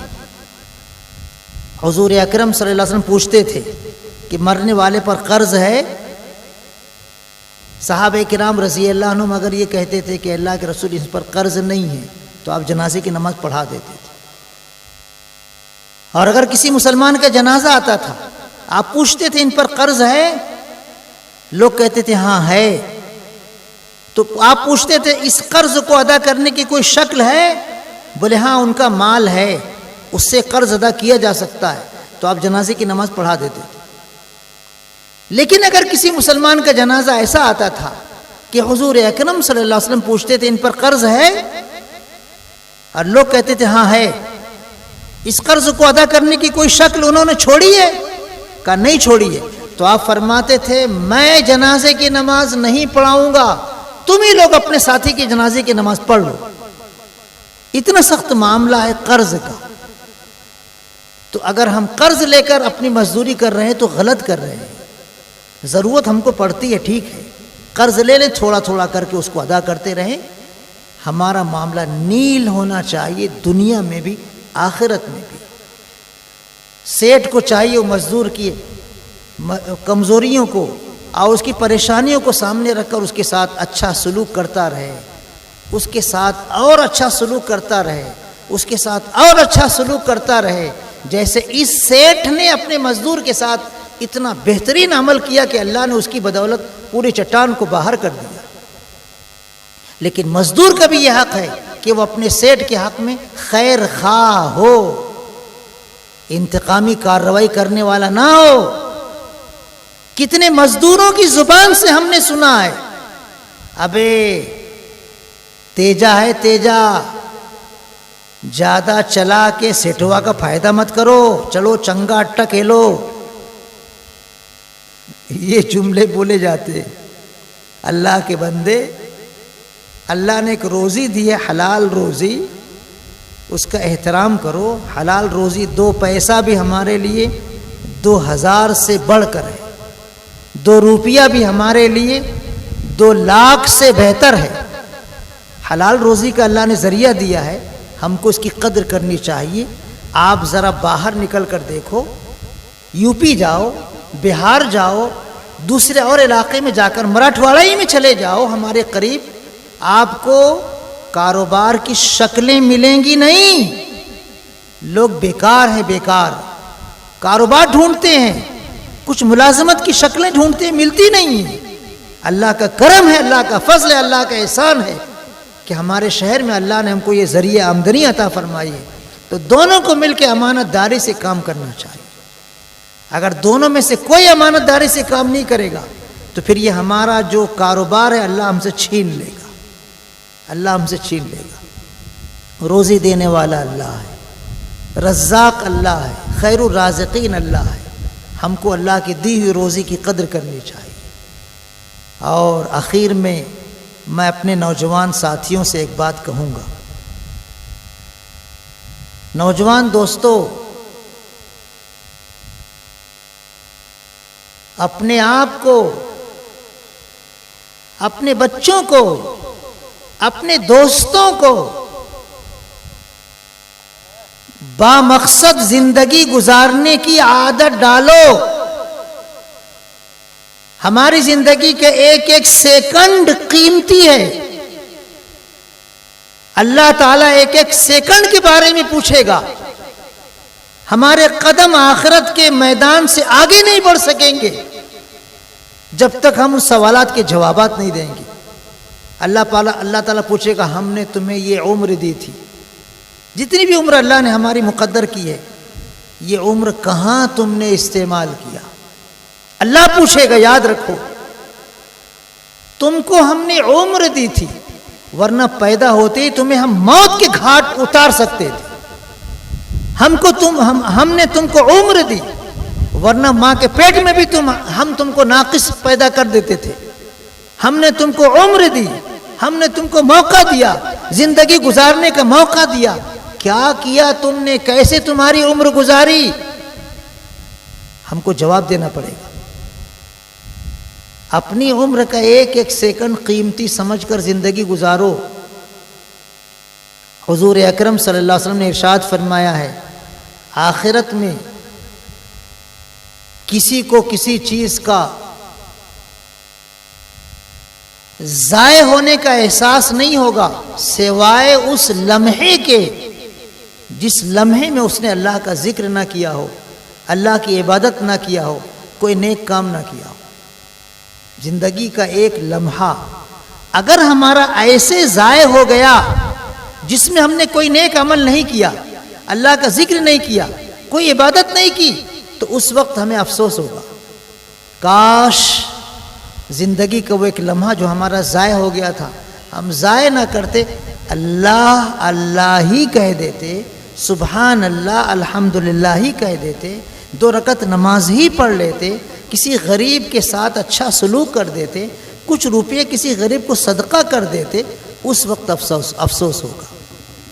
حضور اکرم صلی اللہ علیہ وسلم پوچھتے تھے کہ مرنے والے پر قرض ہے؟ صحابہ کرام رضی اللہ عنہم اگر یہ کہتے تھے کہ اللہ کے رسول اس پر قرض نہیں ہے تو آپ جنازے کی نماز پڑھا دیتے تھے۔ اور اگر کسی مسلمان کا جنازہ آتا تھا، آپ پوچھتے تھے ان پر قرض ہے؟ لوگ کہتے تھے ہاں ہے، تو آپ پوچھتے تھے اس قرض کو ادا کرنے کی کوئی شکل ہے؟ بولے ہاں ان کا مال ہے، اس سے قرض ادا کیا جا سکتا ہے، تو آپ جنازے کی نماز پڑھا دیتے تھے۔ لیکن اگر کسی مسلمان کا جنازہ ایسا آتا تھا کہ حضور اکرم صلی اللہ علیہ وسلم پوچھتے تھے ان پر قرض ہے، اور لوگ کہتے تھے ہاں ہے، اس قرض کو ادا کرنے کی کوئی شکل انہوں نے چھوڑی ہے؟ کہا نہیں چھوڑی ہے، تو آپ فرماتے تھے میں جنازے کی نماز نہیں پڑھاؤں گا، تم ہی لوگ اپنے ساتھی کے جنازے کی نماز پڑھ لو۔ اتنا سخت معاملہ ہے قرض کا۔ تو اگر ہم قرض لے کر اپنی مزدوری کر رہے ہیں تو غلط کر رہے ہیں۔ ضرورت ہم کو پڑتی ہے، ٹھیک ہے، قرض لے لیں، تھوڑا تھوڑا کر کے اس کو ادا کرتے رہیں۔ ہمارا معاملہ نیل ہونا چاہیے، دنیا میں بھی آخرت میں بھی۔ سیٹ کو چاہیے وہ مزدور کی کمزوریوں کو اور اس کی پریشانیوں کو سامنے رکھ کر اس کے ساتھ اچھا سلوک کرتا رہے، اس کے ساتھ اور اچھا سلوک کرتا رہے، اس کے ساتھ اور اچھا سلوک کرتا رہے، جیسے اس سیٹھ نے اپنے مزدور کے ساتھ اتنا بہترین عمل کیا کہ اللہ نے اس کی بدولت پوری چٹان کو باہر کر دیا۔ لیکن مزدور کا بھی یہ حق ہے کہ وہ اپنے سیٹھ کے حق میں خیر خواہ ہو، انتقامی کارروائی کرنے والا نہ ہو۔ کتنے مزدوروں کی زبان سے ہم نے سنا ہے، ابے تیجا ہے تیجا، زیادہ چلا کے سیٹھوا کا فائدہ مت کرو، چلو چنگا اٹا کھیلو۔ یہ جملے بولے جاتے۔ اللہ کے بندے، اللہ نے ایک روزی دی ہے، حلال روزی، اس کا احترام کرو۔ حلال روزی 2 پیسہ بھی ہمارے لیے 2000 سے بڑھ کر ہے، 2 روپیہ بھی ہمارے لیے 2 لاکھ سے بہتر ہے۔ حلال روزی کا اللہ نے ذریعہ دیا ہے، ہم کو اس کی قدر کرنی چاہیے۔ آپ ذرا باہر نکل کر دیکھو، یو پی جاؤ، بہار جاؤ، دوسرے اور علاقے میں جا کر مراٹھواڑہ میں چلے جاؤ ہمارے قریب، آپ کو کاروبار کی شکلیں ملیں گی نہیں۔ لوگ بیکار ہیں، بیکار کاروبار ڈھونڈتے ہیں، کچھ ملازمت کی شکلیں ڈھونڈتے ہیں، ملتی نہیں ہیں۔ اللہ کا کرم ہے، اللہ کا فضل ہے، اللہ کا احسان ہے کہ ہمارے شہر میں اللہ نے ہم کو یہ ذریعہ آمدنی عطا فرمائی ہے۔ تو دونوں کو مل کے امانت داری سے کام کرنا چاہیے۔ اگر دونوں میں سے کوئی امانت داری سے کام نہیں کرے گا تو پھر یہ ہمارا جو کاروبار ہے اللہ ہم سے چھین لے گا، اللہ ہم سے چھین لے گا۔ روزی دینے والا اللہ ہے، رزاق اللہ ہے، خیر الرازقین اللہ ہے۔ ہم کو اللہ کی دی ہوئی روزی کی قدر کرنی چاہیے۔ اور آخر میں میں اپنے نوجوان ساتھیوں سے ایک بات کہوں گا۔ نوجوان دوستو، اپنے آپ کو، اپنے بچوں کو، اپنے دوستوں کو بامقصد زندگی گزارنے کی عادت ڈالو۔ ہماری زندگی کے ایک ایک سیکنڈ قیمتی ہے۔ اللہ تعالیٰ ایک ایک سیکنڈ کے بارے میں پوچھے گا۔ ہمارے قدم آخرت کے میدان سے آگے نہیں بڑھ سکیں گے جب تک ہم ان سوالات کے جوابات نہیں دیں گے۔ اللہ تعالیٰ پوچھے گا ہم نے تمہیں یہ عمر دی تھی، جتنی بھی عمر اللہ نے ہماری مقدر کی ہے، یہ عمر کہاں تم نے استعمال کیا؟ اللہ پوچھے گا، یاد رکھو، تم کو ہم نے عمر دی تھی، ورنہ پیدا ہوتے ہی تمہیں ہم موت کے گھاٹ اتار سکتے تھے۔ ہم نے تم کو عمر دی، ورنہ ماں کے پیٹ میں بھی ہم تم کو ناقص پیدا کر دیتے تھے۔ ہم نے تم کو عمر دی، ہم نے تم کو موقع دیا، زندگی گزارنے کا موقع دیا، کیا کیا تم نے، کیسے تمہاری عمر گزاری؟ ہم کو جواب دینا پڑے گا۔ اپنی عمر کا ایک ایک سیکنڈ قیمتی سمجھ کر زندگی گزارو۔ حضور اکرم صلی اللہ علیہ وسلم نے ارشاد فرمایا ہے، آخرت میں کسی کو کسی چیز کا ضائع ہونے کا احساس نہیں ہوگا سوائے اس لمحے کے جس لمحے میں اس نے اللہ کا ذکر نہ کیا ہو، اللہ کی عبادت نہ کیا ہو، کوئی نیک کام نہ کیا ہو۔ زندگی کا ایک لمحہ اگر ہمارا ایسے ضائع ہو گیا جس میں ہم نے کوئی نیک عمل نہیں کیا، اللہ کا ذکر نہیں کیا، کوئی عبادت نہیں کی، تو اس وقت ہمیں افسوس ہوگا، کاش زندگی کا وہ ایک لمحہ جو ہمارا ضائع ہو گیا تھا ہم ضائع نہ کرتے، اللہ اللہ ہی کہہ دیتے، سبحان اللہ الحمدللہ ہی کہہ دیتے، 2 رکعت نماز ہی پڑھ لیتے، کسی غریب کے ساتھ اچھا سلوک کر دیتے، کچھ روپے کسی غریب کو صدقہ کر دیتے، اس وقت افسوس ہوگا،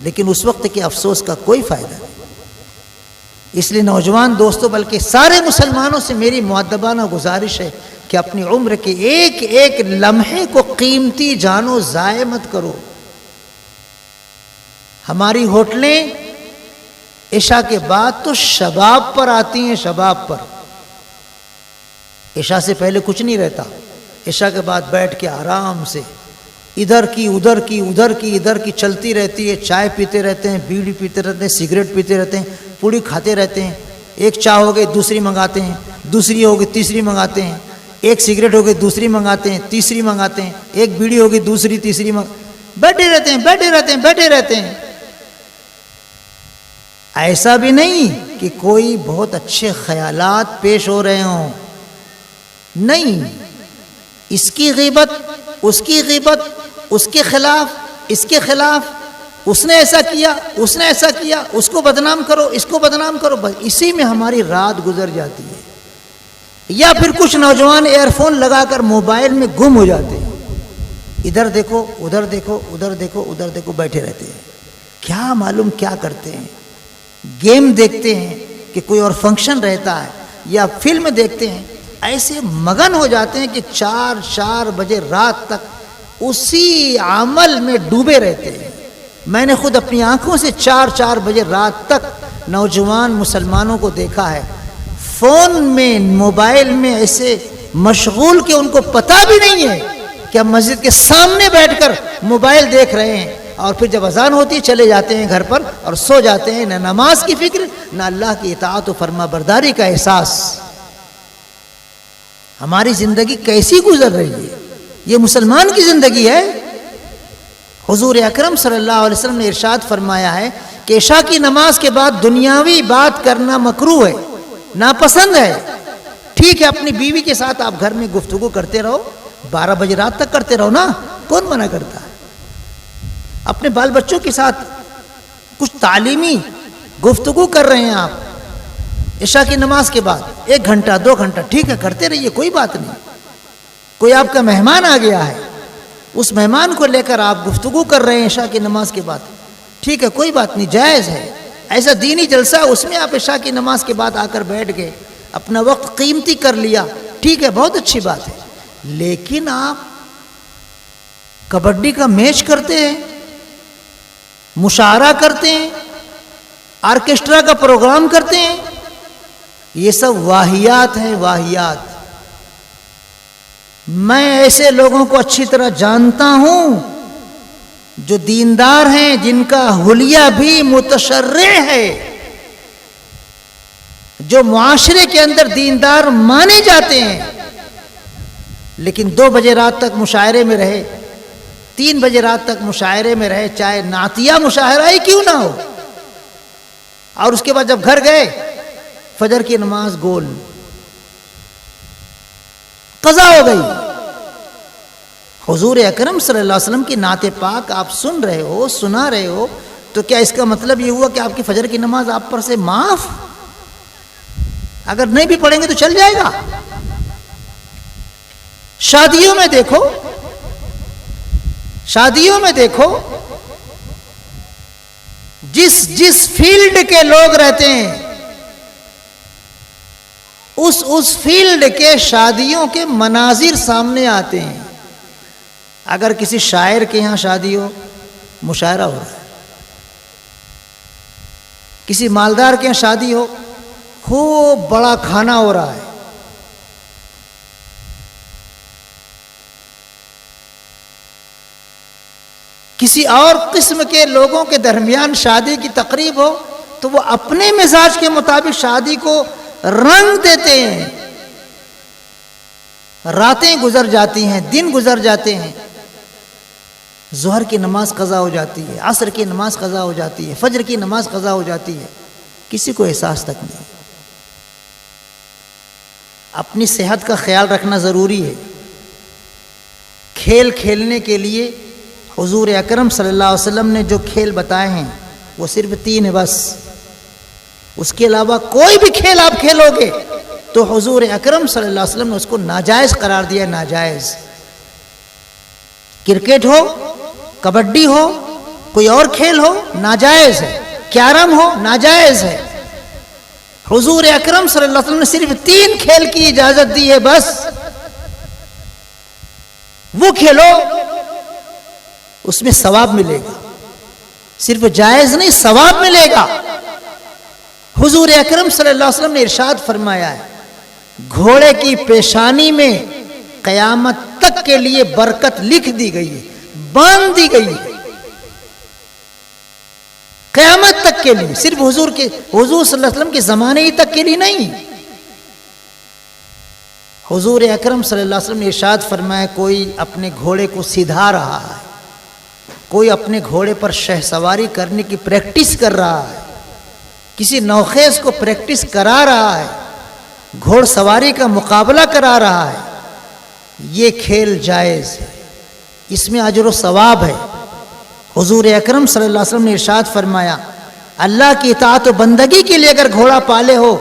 لیکن اس وقت کے افسوس کا کوئی فائدہ نہیں۔ اس لیے نوجوان دوستوں بلکہ سارے مسلمانوں سے میری مؤدبانہ گزارش ہے کہ اپنی عمر کے ایک ایک لمحے کو قیمتی جانو، ضائع مت کرو۔ ہماری ہوٹلیں عشاء کے بعد تو شباب پر آتی ہیں، شباب پر۔ عشاء سے پہلے کچھ نہیں رہتا، عشاء کے بعد بیٹھ کے آرام سے ادھر کی ادھر کی ادھر کی ادھر کی چلتی رہتی ہے، چائے پیتے رہتے ہیں، بیڑی پیتے رہتے ہیں، سگریٹ پیتے رہتے ہیں، پوڑی کھاتے رہتے ہیں، ایک چائے ہو گئی دوسری منگاتے ہیں، دوسری ہو گئی تیسری منگاتے ہیں، ایک سگریٹ ہو گئی دوسری منگاتے ہیں، تیسری منگاتے ہیں، ایک بیڑی ہو گئی دوسری تیسری بیٹھے رہتے ہیں بیٹھے رہتے ہیں بیٹھے رہتے ہیں۔ ایسا بھی نہیں کہ کوئی بہت اچھے خیالات پیش ہو رہے ہوں، نہیں، اس کی غیبت اس کی غیبت، اس کے خلاف اس کے خلاف، اس نے ایسا کیا اس نے ایسا کیا، اس کو بدنام کرو اس کو بدنام کرو، بس اسی میں ہماری رات گزر جاتی ہے۔ یا پھر کچھ نوجوان ایئر فون لگا کر موبائل میں گم ہو جاتے ہیں، ادھر دیکھو ادھر دیکھو ادھر دیکھو ادھر دیکھو، بیٹھے رہتے ہیں، کیا معلوم کیا کرتے ہیں، گیم دیکھتے ہیں کہ کوئی اور فنکشن رہتا ہے، یا فلم دیکھتے ہیں، ایسے مگن ہو جاتے ہیں کہ 4 بجے رات تک اسی عمل میں ڈوبے رہتے ہیں۔ میں نے خود اپنی آنکھوں سے 4 بجے رات تک نوجوان مسلمانوں کو دیکھا ہے، فون میں موبائل میں ایسے مشغول کہ ان کو پتہ بھی نہیں ہے کہ ہم مسجد کے سامنے بیٹھ کر موبائل دیکھ رہے ہیں، اور پھر جب اذان ہوتی ہے چلے جاتے ہیں گھر پر اور سو جاتے ہیں، نہ نماز کی فکر نہ اللہ کی اطاعت و فرما برداری کا احساس۔ ہماری زندگی کیسی گزر رہی ہے؟ یہ مسلمان کی زندگی ہے۔ حضور اکرم صلی اللہ علیہ وسلم نے ارشاد فرمایا ہے کہ عشاء کی نماز کے بعد دنیاوی بات کرنا مکروہ ہے، ناپسند ہے۔ ٹھیک ہے اپنی بیوی کے ساتھ آپ گھر میں گفتگو کرتے رہو، 12 بجے رات تک کرتے رہو نا، کون منع کرتا ہے؟ اپنے بال بچوں کے ساتھ کچھ تعلیمی گفتگو کر رہے ہیں آپ عشاء کی نماز کے بعد 1 گھنٹہ 2 گھنٹہ، ٹھیک ہے کرتے رہیے، کوئی بات نہیں۔ کوئی آپ کا مہمان آ گیا ہے، اس مہمان کو لے کر آپ گفتگو کر رہے ہیں عشاء کی نماز کے بعد، ٹھیک ہے کوئی بات نہیں، جائز ہے۔ ایسا دینی جلسہ اس میں آپ عشاء کی نماز کے بعد آ کر بیٹھ گئے، اپنا وقت قیمتی کر لیا، ٹھیک ہے بہت اچھی بات ہے۔ لیکن آپ کبڈی کا میچ کرتے ہیں، مشاعرہ کرتے ہیں، آرکیسٹرا کا پروگرام کرتے ہیں، یہ سب واہیات ہیں، واہیات۔ میں ایسے لوگوں کو اچھی طرح جانتا ہوں جو دیندار ہیں، جن کا حلیہ بھی متشرع ہے، جو معاشرے کے اندر دیندار مانے جاتے ہیں، لیکن 2 بجے رات تک مشاعرے میں رہے، 3 بجے رات تک مشاعرے میں رہے، چاہے نعتیہ مشاعرہ ہی کیوں نہ ہو، اور اس کے بعد جب گھر گئے فجر کی نماز گول قضا ہو گئی۔ حضور اکرم صلی اللہ علیہ وسلم کی نعت پاک آپ سن رہے ہو، سنا رہے ہو، تو کیا اس کا مطلب یہ ہوا کہ آپ کی فجر کی نماز آپ پر سے معاف؟ اگر نہیں بھی پڑھیں گے تو چل جائے گا۔ شادیوں میں دیکھو شادیوں میں دیکھو جس فیلڈ کے لوگ رہتے ہیں اس فیلڈ کے شادیوں کے مناظر سامنے آتے ہیں. اگر کسی شاعر کے یہاں شادی ہو مشاعرہ ہو رہا ہے, کسی مالدار کے یہاں شادی ہو خوب بڑا کھانا ہو رہا ہے, کسی اور قسم کے لوگوں کے درمیان شادی کی تقریب ہو تو وہ اپنے مزاج کے مطابق شادی کو رنگ دیتے ہیں. راتیں گزر جاتی ہیں, دن گزر جاتے ہیں, ظہر کی نماز قضا ہو جاتی ہے, عصر کی نماز قضا ہو جاتی ہے, فجر کی نماز قضا ہو جاتی ہے, کسی کو احساس تک نہیں. اپنی صحت کا خیال رکھنا ضروری ہے. کھیل کھیلنے کے لیے حضور اکرم صلی اللہ علیہ وسلم نے جو کھیل بتائے ہیں وہ صرف 3 ہیں بس. اس کے علاوہ کوئی بھی کھیل آپ کھیلو گے تو حضور اکرم صلی اللہ علیہ وسلم نے اس کو ناجائز قرار دیا. ناجائز. کرکٹ ہو, کبڈی ہو, کوئی اور کھیل ہو, ناجائز ہے. کیرم ہو, ناجائز ہے. حضور اکرم صلی اللہ علیہ وسلم نے صرف 3 کھیل کی اجازت دی ہے بس. وہ کھیلو, اس میں ثواب ملے گا. صرف جائز نہیں, ثواب ملے گا. حضور اکرم صلی اللہ علیہ وسلم نے ارشاد فرمایا ہے گھوڑے کی پیشانی میں قیامت تک کے لیے برکت لکھ دی گئی ہے, باندھ دی گئی ہے قیامت تک کے لیے. صرف حضور صلی اللہ علیہ وسلم کے زمانے ہی تک کے لیے نہیں. حضور اکرم صلی اللہ علیہ وسلم نے ارشاد فرمایا کوئی اپنے گھوڑے کو سدھا رہا ہے, کوئی اپنے گھوڑے پر شہ سواری کرنے کی پریکٹس کر رہا ہے, کسی نوخیز کو پریکٹس کرا رہا ہے, گھوڑ سواری کا مقابلہ کرا رہا ہے, یہ کھیل جائز ہے, اس میں اجر و ثواب ہے. حضور اکرم صلی اللہ علیہ وسلم نے ارشاد فرمایا اللہ کی اطاعت و بندگی کے لیے اگر گھوڑا پالے ہو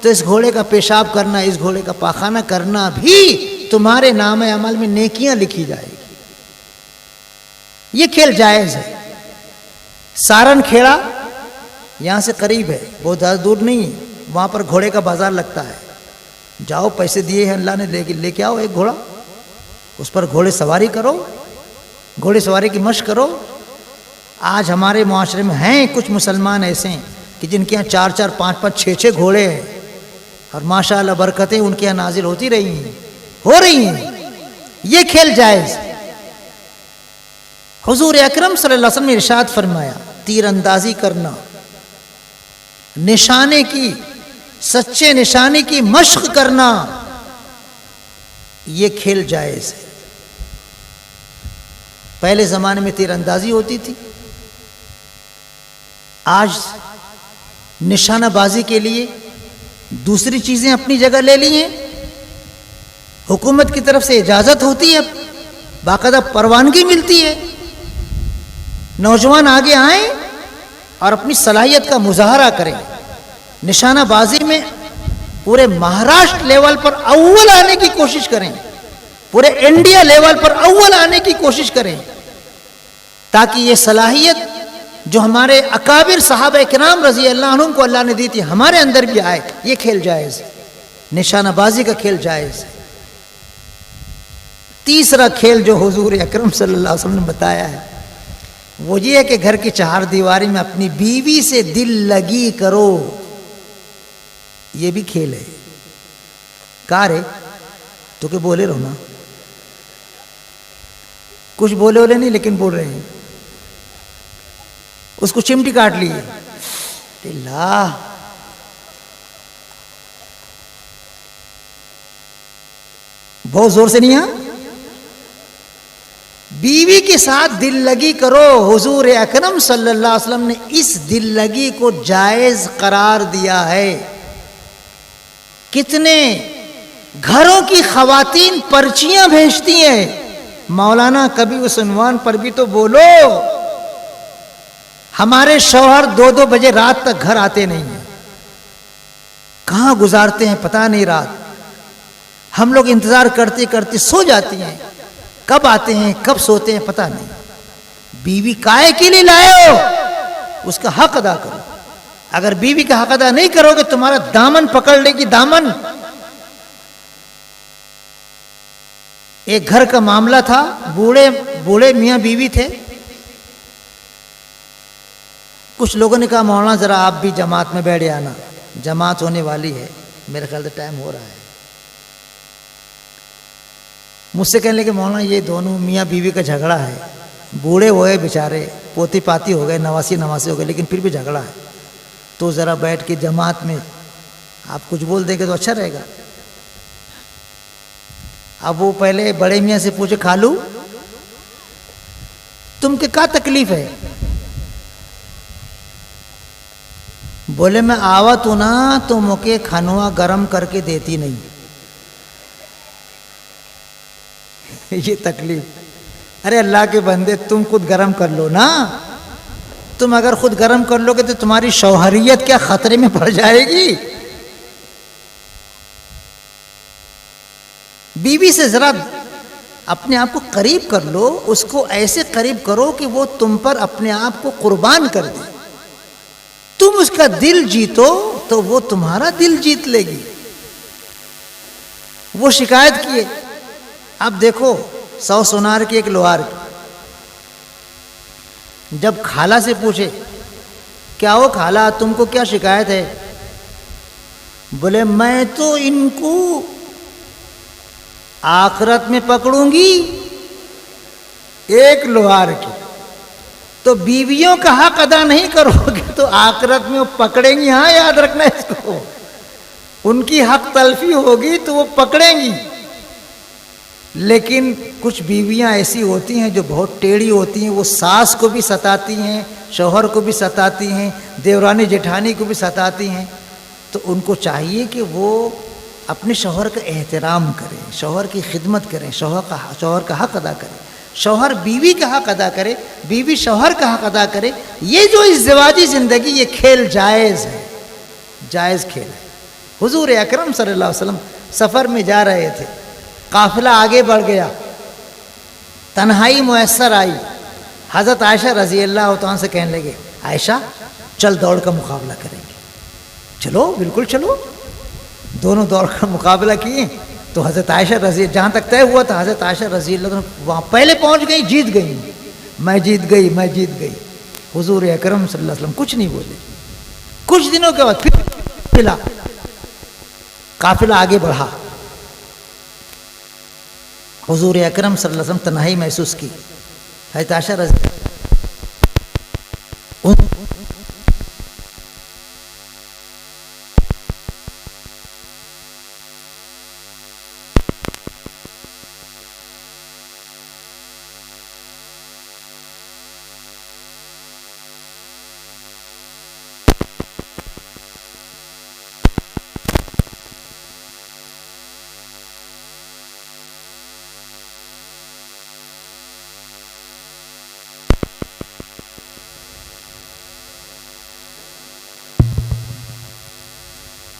تو اس گھوڑے کا پیشاب کرنا, اس گھوڑے کا پاخانہ کرنا بھی تمہارے نام عمل میں نیکیاں لکھی جائے گی. یہ کھیل جائز ہے. سارن کھیڑا یہاں سے قریب ہے, بہت زیادہ دور نہیں ہے, وہاں پر گھوڑے کا بازار لگتا ہے. جاؤ, پیسے دیے ہیں اللہ نے, لے کے آؤ ایک گھوڑا, اس پر گھوڑے سواری کرو, گھوڑے سواری کی مشق کرو. آج ہمارے معاشرے میں ہیں کچھ مسلمان ایسے ہیں کہ جن کے یہاں 4 5 6 گھوڑے ہیں اور ماشاءاللہ برکتیں ان کے یہاں نازل ہوتی ہو رہی ہیں. یہ کھیل جائز. حضور اکرم صلی اللہ علیہ وسلم نے ارشاد فرمایا تیر اندازی کرنا, نشانے کی, سچے نشانے کی مشق کرنا, یہ کھیل جائز ہے. پہلے زمانے میں تیر اندازی ہوتی تھی, آج نشانہ بازی کے لیے دوسری چیزیں اپنی جگہ لے لی ہیں. حکومت کی طرف سے اجازت ہوتی ہے, باقاعدہ پروانگی ملتی ہے. نوجوان آگے آئیں اور اپنی صلاحیت کا مظاہرہ کریں. نشانہ بازی میں پورے مہاراشٹر لیول پر اول آنے کی کوشش کریں, پورے انڈیا لیول پر اول آنے کی کوشش کریں, تاکہ یہ صلاحیت جو ہمارے اکابر صحابہ کرام رضی اللہ عنہم کو اللہ نے دی تھی ہمارے اندر بھی آئے. یہ کھیل جائز ہے, نشانہ بازی کا کھیل جائز ہے. تیسرا کھیل جو حضور اکرم صلی اللہ علیہ وسلم نے بتایا ہے وہ یہ ہے کہ گھر کی 4 دیواری میں اپنی بیوی سے دل لگی کرو. یہ بھی کھیل ہے. کار ہے تو کہ بولے رہو نا, کچھ بولے نہیں لیکن بول رہے ہیں. اس کو چمٹی کاٹ لی اللہ, بہت زور سے نہیں. بیوی کے ساتھ دل لگی کرو. حضور اکرم صلی اللہ علیہ وسلم نے اس دل لگی کو جائز قرار دیا ہے. کتنے گھروں کی خواتین پرچیاں بھیجتی ہیں, مولانا کبھی اس عنوان پر بھی تو بولو, ہمارے شوہر 2 بجے رات تک گھر آتے نہیں ہیں, کہاں گزارتے ہیں پتہ نہیں رات. ہم لوگ انتظار کرتے کرتے سو جاتی ہیں, کب آتے ہیں کب سوتے ہیں پتہ نہیں. بیوی کائے کے لیے لائے ہو؟ اس کا حق ادا کرو. اگر بیوی کا حق ادا نہیں کرو گے تمہارا دامن پکڑ لے گی، دامن. ایک گھر کا معاملہ تھا، بوڑھے میاں بیوی تھے. کچھ لوگوں نے کہا مولانا ذرا آپ بھی جماعت میں بیٹھ آنا، جماعت ہونے والی ہے، میرے خیال سے ٹائم ہو رہا ہے. مجھ سے کہنے لگے مولانا یہ دونوں میاں بیوی کا جھگڑا ہے، بوڑھے ہوئے بیچارے، پوتی پاتی ہو گئے، نواسی ہو گئے، لیکن پھر بھی جھگڑا ہے، تو ذرا بیٹھ کے جماعت میں آپ کچھ بول دیں گے تو اچھا رہے گا. اب وہ پہلے بڑے میاں سے پوچھے خالو تم کے کیا تکلیف ہے؟ بولے میں آوت ہوں نا تو مکے کھنوا گرم کر کے دیتی نہیں. یہ تکلیف. ارے اللہ کے بندے تم خود گرم کر لو نا. تم اگر خود گرم کر لو گے تو تمہاری شوہریت کیا خطرے میں پڑ جائے گی؟ بیوی سے ذرا اپنے آپ کو قریب کر لو، اس کو ایسے قریب کرو کہ وہ تم پر اپنے آپ کو قربان کر دے. تم اس کا دل جیتو تو وہ تمہارا دل جیت لے گی. وہ شکایت کیے. اب دیکھو 100 سونار کی ایک لوہار کی. جب خالہ سے پوچھے کیا ہو خالہ تم کو کیا شکایت ہے؟ بولے میں تو ان کو آخرت میں پکڑوں گی ایک لوہار کی. تو بیویوں کا حق ادا نہیں کرو گے تو آخرت میں وہ پکڑیں گی. ہاں یاد رکھنا اس کو. ان کی حق تلفی ہوگی تو وہ پکڑیں گی. لیکن کچھ بیویاں ایسی ہوتی ہیں جو بہت ٹیڑھی ہوتی ہیں، وہ ساس کو بھی ستاتی ہیں، شوہر کو بھی ستاتی ہیں، دیورانی جیٹھانی کو بھی ستاتی ہیں. تو ان کو چاہیے کہ وہ اپنے شوہر کا احترام کریں، شوہر کی خدمت کریں، شوہر کا حق ادا کریں، شوہر بیوی کا حق ادا کرے، بیوی شوہر کا حق ادا کرے. یہ جو ازدواجی زندگی یہ کھیل جائز ہے، جائز کھیل ہے. حضور اکرم صلی اللہ علیہ وسلم سفر میں جا رہے تھے، قافلہ آگے بڑھ گیا، تنہائی میسر آئی. حضرت عائشہ رضی اللہ تعالیٰ سے کہنے لگے عائشہ چل دوڑ کا مقابلہ کریں گے. چلو بالکل چلو. دونوں دوڑ کا مقابلہ کیے تو حضرت عائشہ رضی جہاں تک طے ہوا تھا حضرت عائشہ رضی اللہ عنہ وہاں پہلے پہنچ گئی، جیت گئی. میں جیت گئی، میں جیت گئی. حضور اکرم صلی اللہ علیہ وسلم کچھ نہیں بولے. کچھ دنوں کے بعد پھر قافلہ آگے بڑھا. حضور اکرم صلی اللہ علیہ وسلم تنہائی محسوس کی. حضرت عائشہ رضی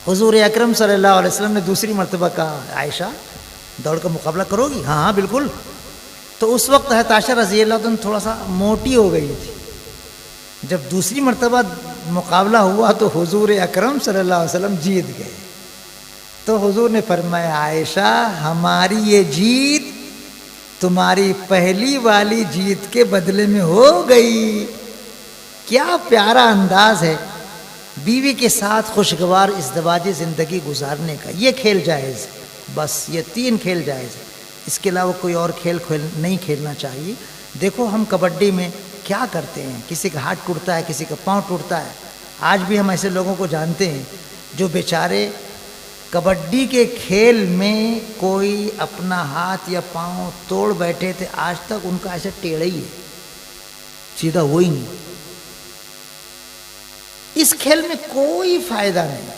حضور اکرم صلی اللہ علیہ وسلم نے دوسری مرتبہ کہا عائشہ دوڑ کا مقابلہ کرو گی؟ ہاں ہاں بالکل. تو اس وقت حضرت عائشہ رضی اللہ عنہ تھوڑا سا موٹی ہو گئی تھی. جب دوسری مرتبہ مقابلہ ہوا تو حضور اکرم صلی اللہ علیہ وسلم جیت گئے. تو حضور نے فرمایا عائشہ ہماری یہ جیت تمہاری پہلی والی جیت کے بدلے میں ہو گئی. کیا پیارا انداز ہے بیوی کے ساتھ خوشگوار ازدواجی زندگی گزارنے کا. یہ کھیل جائز، بس یہ 3 کھیل جائز ہے. اس کے علاوہ کوئی اور کھیل نہیں کھیلنا چاہیے. دیکھو ہم کبڈی میں کیا کرتے ہیں، کسی کا ہاتھ ٹوٹتا ہے، کسی کا پاؤں ٹوٹتا ہے. آج بھی ہم ایسے لوگوں کو جانتے ہیں جو بیچارے کبڈی کے کھیل میں کوئی اپنا ہاتھ یا پاؤں توڑ بیٹھے تھے، آج تک ان کا ایسے ٹیڑھا ہی ہے، سیدھا ہو ہی نہیں. اس کھیل میں کوئی فائدہ نہیں.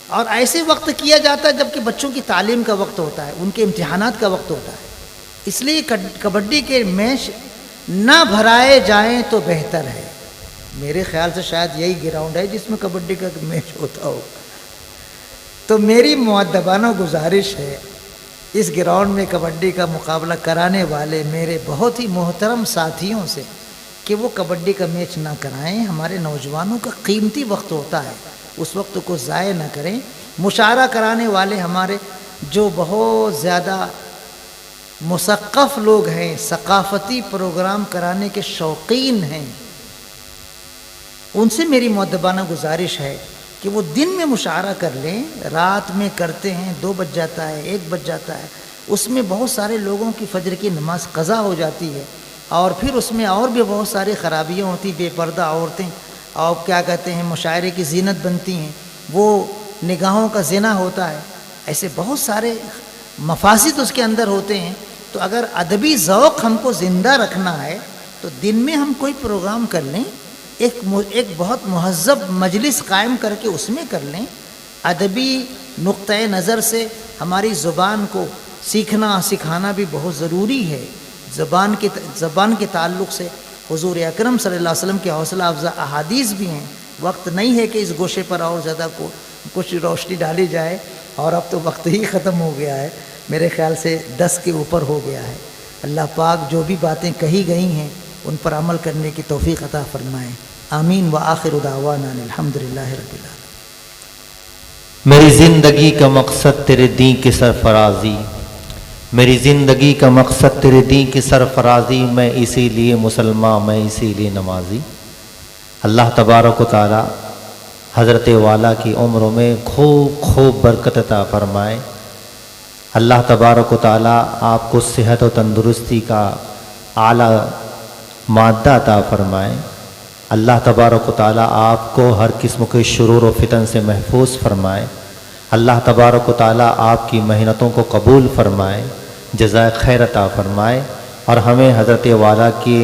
اور ایسے وقت کیا جاتا ہے جبکہ بچوں کی تعلیم کا وقت ہوتا ہے، ان کے امتحانات کا وقت ہوتا ہے. اس لیے کبڈی کے میچ نہ بھرائے جائیں تو بہتر ہے. میرے خیال سے شاید یہی گراؤنڈ ہے جس میں کبڈی کا میچ ہوتا ہو. تو میری مؤدبانہ گزارش ہے اس گراؤنڈ میں کبڈی کا مقابلہ کرانے والے میرے بہت ہی محترم ساتھیوں سے کہ وہ کبڈی کا میچ نہ کرائیں. ہمارے نوجوانوں کا قیمتی وقت ہوتا ہے، اس وقت کو ضائع نہ کریں. مشاعرہ کرانے والے ہمارے جو بہت زیادہ مثقف لوگ ہیں، ثقافتی پروگرام کرانے کے شوقین ہیں، ان سے میری مؤدبانہ گزارش ہے کہ وہ دن میں مشاعرہ کر لیں. رات میں کرتے ہیں 2 بج جاتا ہے، 1 بج جاتا ہے، اس میں بہت سارے لوگوں کی فجر کی نماز قضا ہو جاتی ہے، اور پھر اس میں اور بھی بہت ساری خرابیاں ہوتی. بے پردہ عورتیں اور کیا کہتے ہیں مشاعرے کی زینت بنتی ہیں، وہ نگاہوں کا زنا ہوتا ہے. ایسے بہت سارے مفاسد اس کے اندر ہوتے ہیں. تو اگر ادبی ذوق ہم کو زندہ رکھنا ہے تو دن میں ہم کوئی پروگرام کر لیں، ایک بہت مہذب مجلس قائم کر کے اس میں کر لیں. ادبی نقطۂ نظر سے ہماری زبان کو سیکھنا سکھانا بھی بہت ضروری ہے. زبان کے تعلق سے حضور اکرم صلی اللہ علیہ وسلم کے حوصلہ افزا احادیث بھی ہیں. وقت نہیں ہے کہ اس گوشے پر اور زیادہ کچھ روشنی ڈالی جائے، اور اب تو وقت ہی ختم ہو گیا ہے، میرے خیال سے 10 کے اوپر ہو گیا ہے. اللہ پاک جو بھی باتیں کہی گئی ہیں ان پر عمل کرنے کی توفیق عطا فرمائیں. آمین. وآخر دعوانا الحمدللہ رب العالمین. میری زندگی کا مقصد تیرے دین کی سرفرازی، میری زندگی کا مقصد تیرے دین کی سرفرازی، میں اسی لیے مسلمان، میں اسی لیے نمازی. اللہ تبارک و تعالی حضرت والا کی عمروں میں خوب خوب برکت عطا فرمائے. اللہ تبارک و تعالی آپ کو صحت و تندرستی کا اعلیٰ مادہ عطا فرمائے. اللہ تبارک و تعالی آپ کو ہر قسم کے شرور و فتن سے محفوظ فرمائے. اللہ تبارک و تعالی آپ کی محنتوں کو قبول فرمائے، جزائے خیر عطا فرمائے، اور ہمیں حضرت والا کی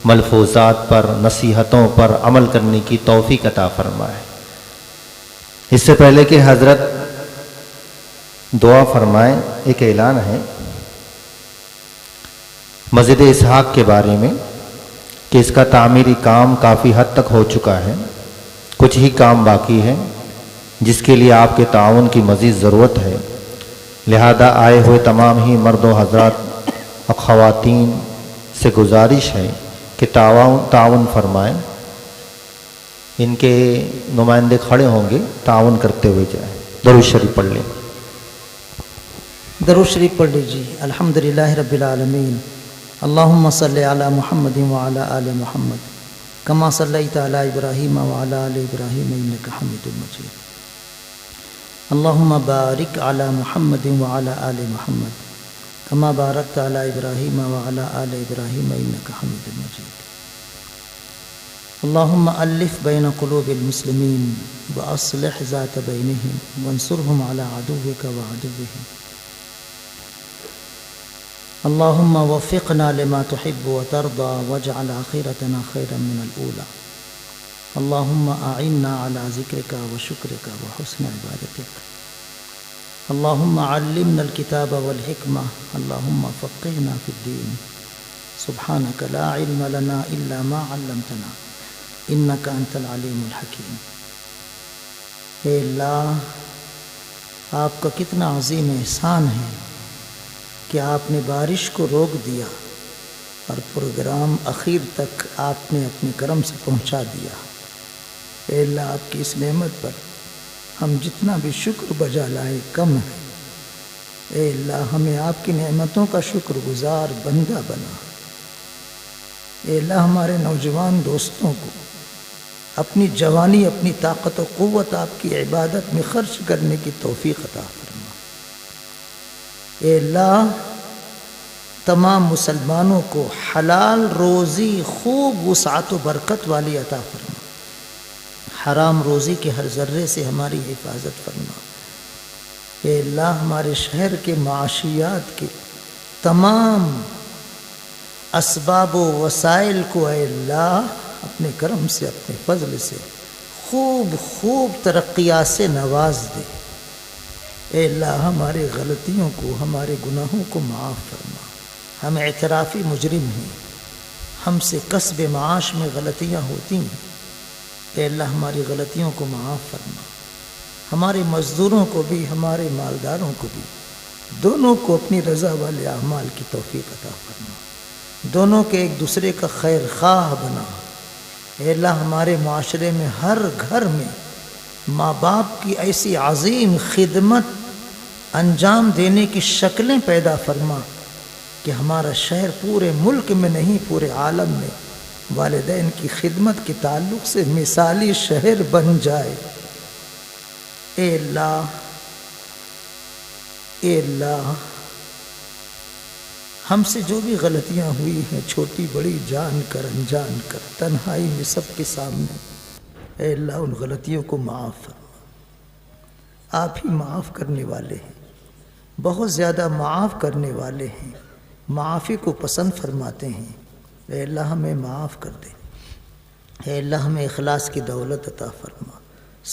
ملفوظات پر، نصیحتوں پر عمل کرنے کی توفیق عطا فرمائے. اس سے پہلے کہ حضرت دعا فرمائیں، ایک اعلان ہے مسجد اسحاق کے بارے میں کہ اس کا تعمیری کام کافی حد تک ہو چکا ہے، کچھ ہی کام باقی ہے جس کے لیے آپ کے تعاون کی مزید ضرورت ہے. لہذا آئے ہوئے تمام ہی مرد و حضرات اور خواتین سے گزارش ہے کہ تعاون فرمائیں. ان کے نمائندے کھڑے ہوں گے، تعاون کرتے ہوئے جائیں. درود شریف پڑھ لیں. درود شریف پڑھ لیجیے. الحمدللہ رب العالمین. اللہم صلی علی محمد وعلی آل محمد کما صلیت علی ابراہیم وعلی آل ابراہیم انک حمید مجید. اللہم بارک علی محمد وعلی آل محمد کما بارکت علی ابراہیم وعلی آل ابراہیم انک حمید مجید. اللہم الف بین قلوب المسلمین واصلح ذات بینہم وانصرہم علی عدوک وعدوہم. اللہم وفقنا لما تحب وترضى واجعل آخرتنا خيرا من الأولى. اللہم أعنا على ذکرک وشکرک وحسن عبادتک. اللہم علمنا الكتاب والحکمة. اللہم فقہنا في الدین. سبحانک لا علم لنا إلا ما علمتنا إنک أنت العلیم الحکیم. اے اللہ، آپ کا کتنا عظیم احسان ہے کہ آپ نے بارش کو روک دیا اور پروگرام اخیر تک آپ نے اپنے کرم سے پہنچا دیا. اے اللہ، آپ کی اس نعمت پر ہم جتنا بھی شکر بجا لائے کم ہے. اے اللہ، ہمیں آپ کی نعمتوں کا شکر گزار بندہ بنا. اے اللہ، ہمارے نوجوان دوستوں کو اپنی جوانی، اپنی طاقت و قوت آپ کی عبادت میں خرچ کرنے کی توفیق عطا فرما. اے اللہ، تمام مسلمانوں کو حلال روزی خوب وسعت و برکت والی عطا فرما. حرام روزی کے ہر ذرے سے ہماری حفاظت فرما. اے اللہ، ہمارے شہر کے معاشیات کے تمام اسباب و وسائل کو اے اللہ اپنے کرم سے، اپنے فضل سے خوب خوب ترقیات سے نواز دے. اے اللہ، ہمارے غلطیوں کو، ہمارے گناہوں کو معاف فرما. ہم اعترافی مجرم ہیں، ہم سے کسب معاش میں غلطیاں ہوتی ہیں. اے اللہ، ہماری غلطیوں کو معاف فرما. ہمارے مزدوروں کو بھی، ہمارے مالداروں کو بھی، دونوں کو اپنی رضا والے اعمال کی توفیق عطا فرما. دونوں کے ایک دوسرے کا خیر خواہ بنا۔ اے اللہ ہمارے معاشرے میں ہر گھر میں ماں باپ کی ایسی عظیم خدمت انجام دینے کی شکلیں پیدا فرما کہ ہمارا شہر پورے ملک میں نہیں پورے عالم میں والدین کی خدمت کے تعلق سے مثالی شہر بن جائے۔ اے اللہ ہم سے جو بھی غلطیاں ہوئی ہیں چھوٹی بڑی جان کر انجان کر تنہائی میں سب کے سامنے، اے اللہ ان غلطیوں کو معاف فرما۔ آپ ہی معاف کرنے والے ہیں، بہت زیادہ معاف کرنے والے ہیں، معافی کو پسند فرماتے ہیں۔ اے اللہ ہمیں معاف کر دے، اے اللہ ہمیں اخلاص کی دولت عطا فرما،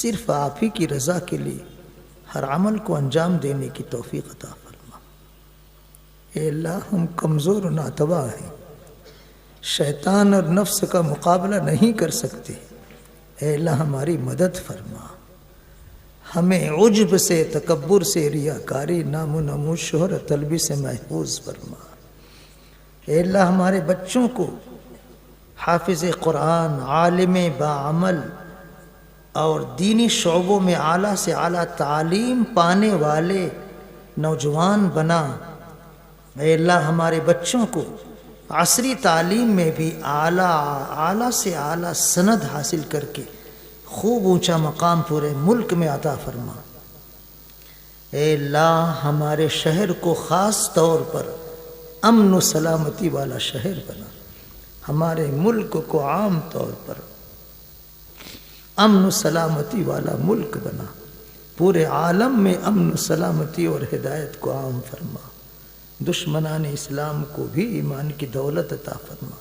صرف آپ ہی کی رضا کے لیے ہر عمل کو انجام دینے کی توفیق عطا فرما۔ اے اللہ ہم کمزور و ناتواں ہیں، شیطان اور نفس کا مقابلہ نہیں کر سکتے، اے اللہ ہماری مدد فرما، ہمیں عجب سے، تکبر سے، ریاکاری، نام و نمود، شہرت طلبی سے محفوظ فرما۔ اے اللہ ہمارے بچوں کو حافظ قرآن، عالم باعمل اور دینی شعبوں میں اعلیٰ سے اعلیٰ تعلیم پانے والے نوجوان بنا۔ اے اللہ ہمارے بچوں کو عصری تعلیم میں بھی اعلیٰ سے اعلیٰ سند حاصل کر کے خوب اونچا مقام پورے ملک میں عطا فرما۔ اے اللہ ہمارے شہر کو خاص طور پر امن و سلامتی والا شہر بنا، ہمارے ملک کو عام طور پر امن و سلامتی والا ملک بنا، پورے عالم میں امن و سلامتی اور ہدایت کو عام فرما، دشمنان اسلام کو بھی ایمان کی دولت عطا فرما،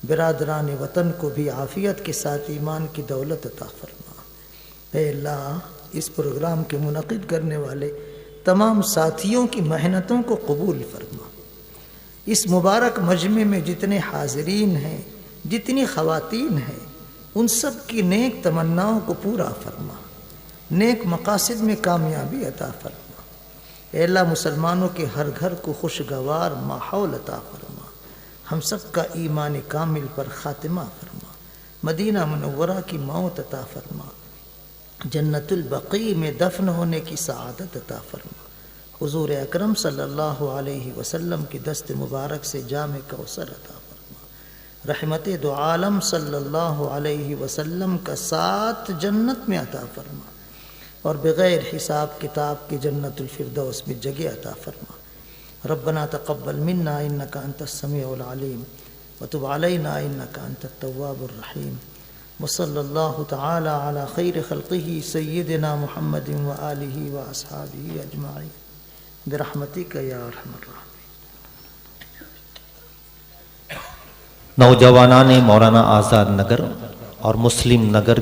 برادران وطن کو بھی عافیت کے ساتھ ایمان کی دولت عطا فرما۔ اے اللہ اس پروگرام کے منعقد کرنے والے تمام ساتھیوں کی محنتوں کو قبول فرما، اس مبارک مجمع میں جتنے حاضرین ہیں، جتنی خواتین ہیں، ان سب کی نیک تمناؤں کو پورا فرما، نیک مقاصد میں کامیابی عطا فرما۔ اے اللہ مسلمانوں کے ہر گھر کو خوشگوار ماحول عطا فرما، ہم سب کا ایمان کامل پر خاتمہ فرما، مدینہ منورہ کی موت عطا فرما، جنت البقیع میں دفن ہونے کی سعادت عطا فرما، حضور اکرم صلی اللہ علیہ وسلم کی دست مبارک سے جام کوثر عطا فرما، رحمت دو عالم صلی اللہ علیہ وسلم کا ساتھ جنت میں عطا فرما، اور بغیر حساب کتاب کی جنت الفردوس میں جگہ عطا فرما۔ ربنا تقبل منا انک انت السمیع العلیم وتب علینا انک انت التواب الرحیم، وصلی اللہ تعالی علی خیر خلقہ سیدنا محمد وآلہ واصحابہ اجمعین برحمتک یا ارحم الراحمین۔ نوجوانان مولانا آزاد نگر اور مسلم نگر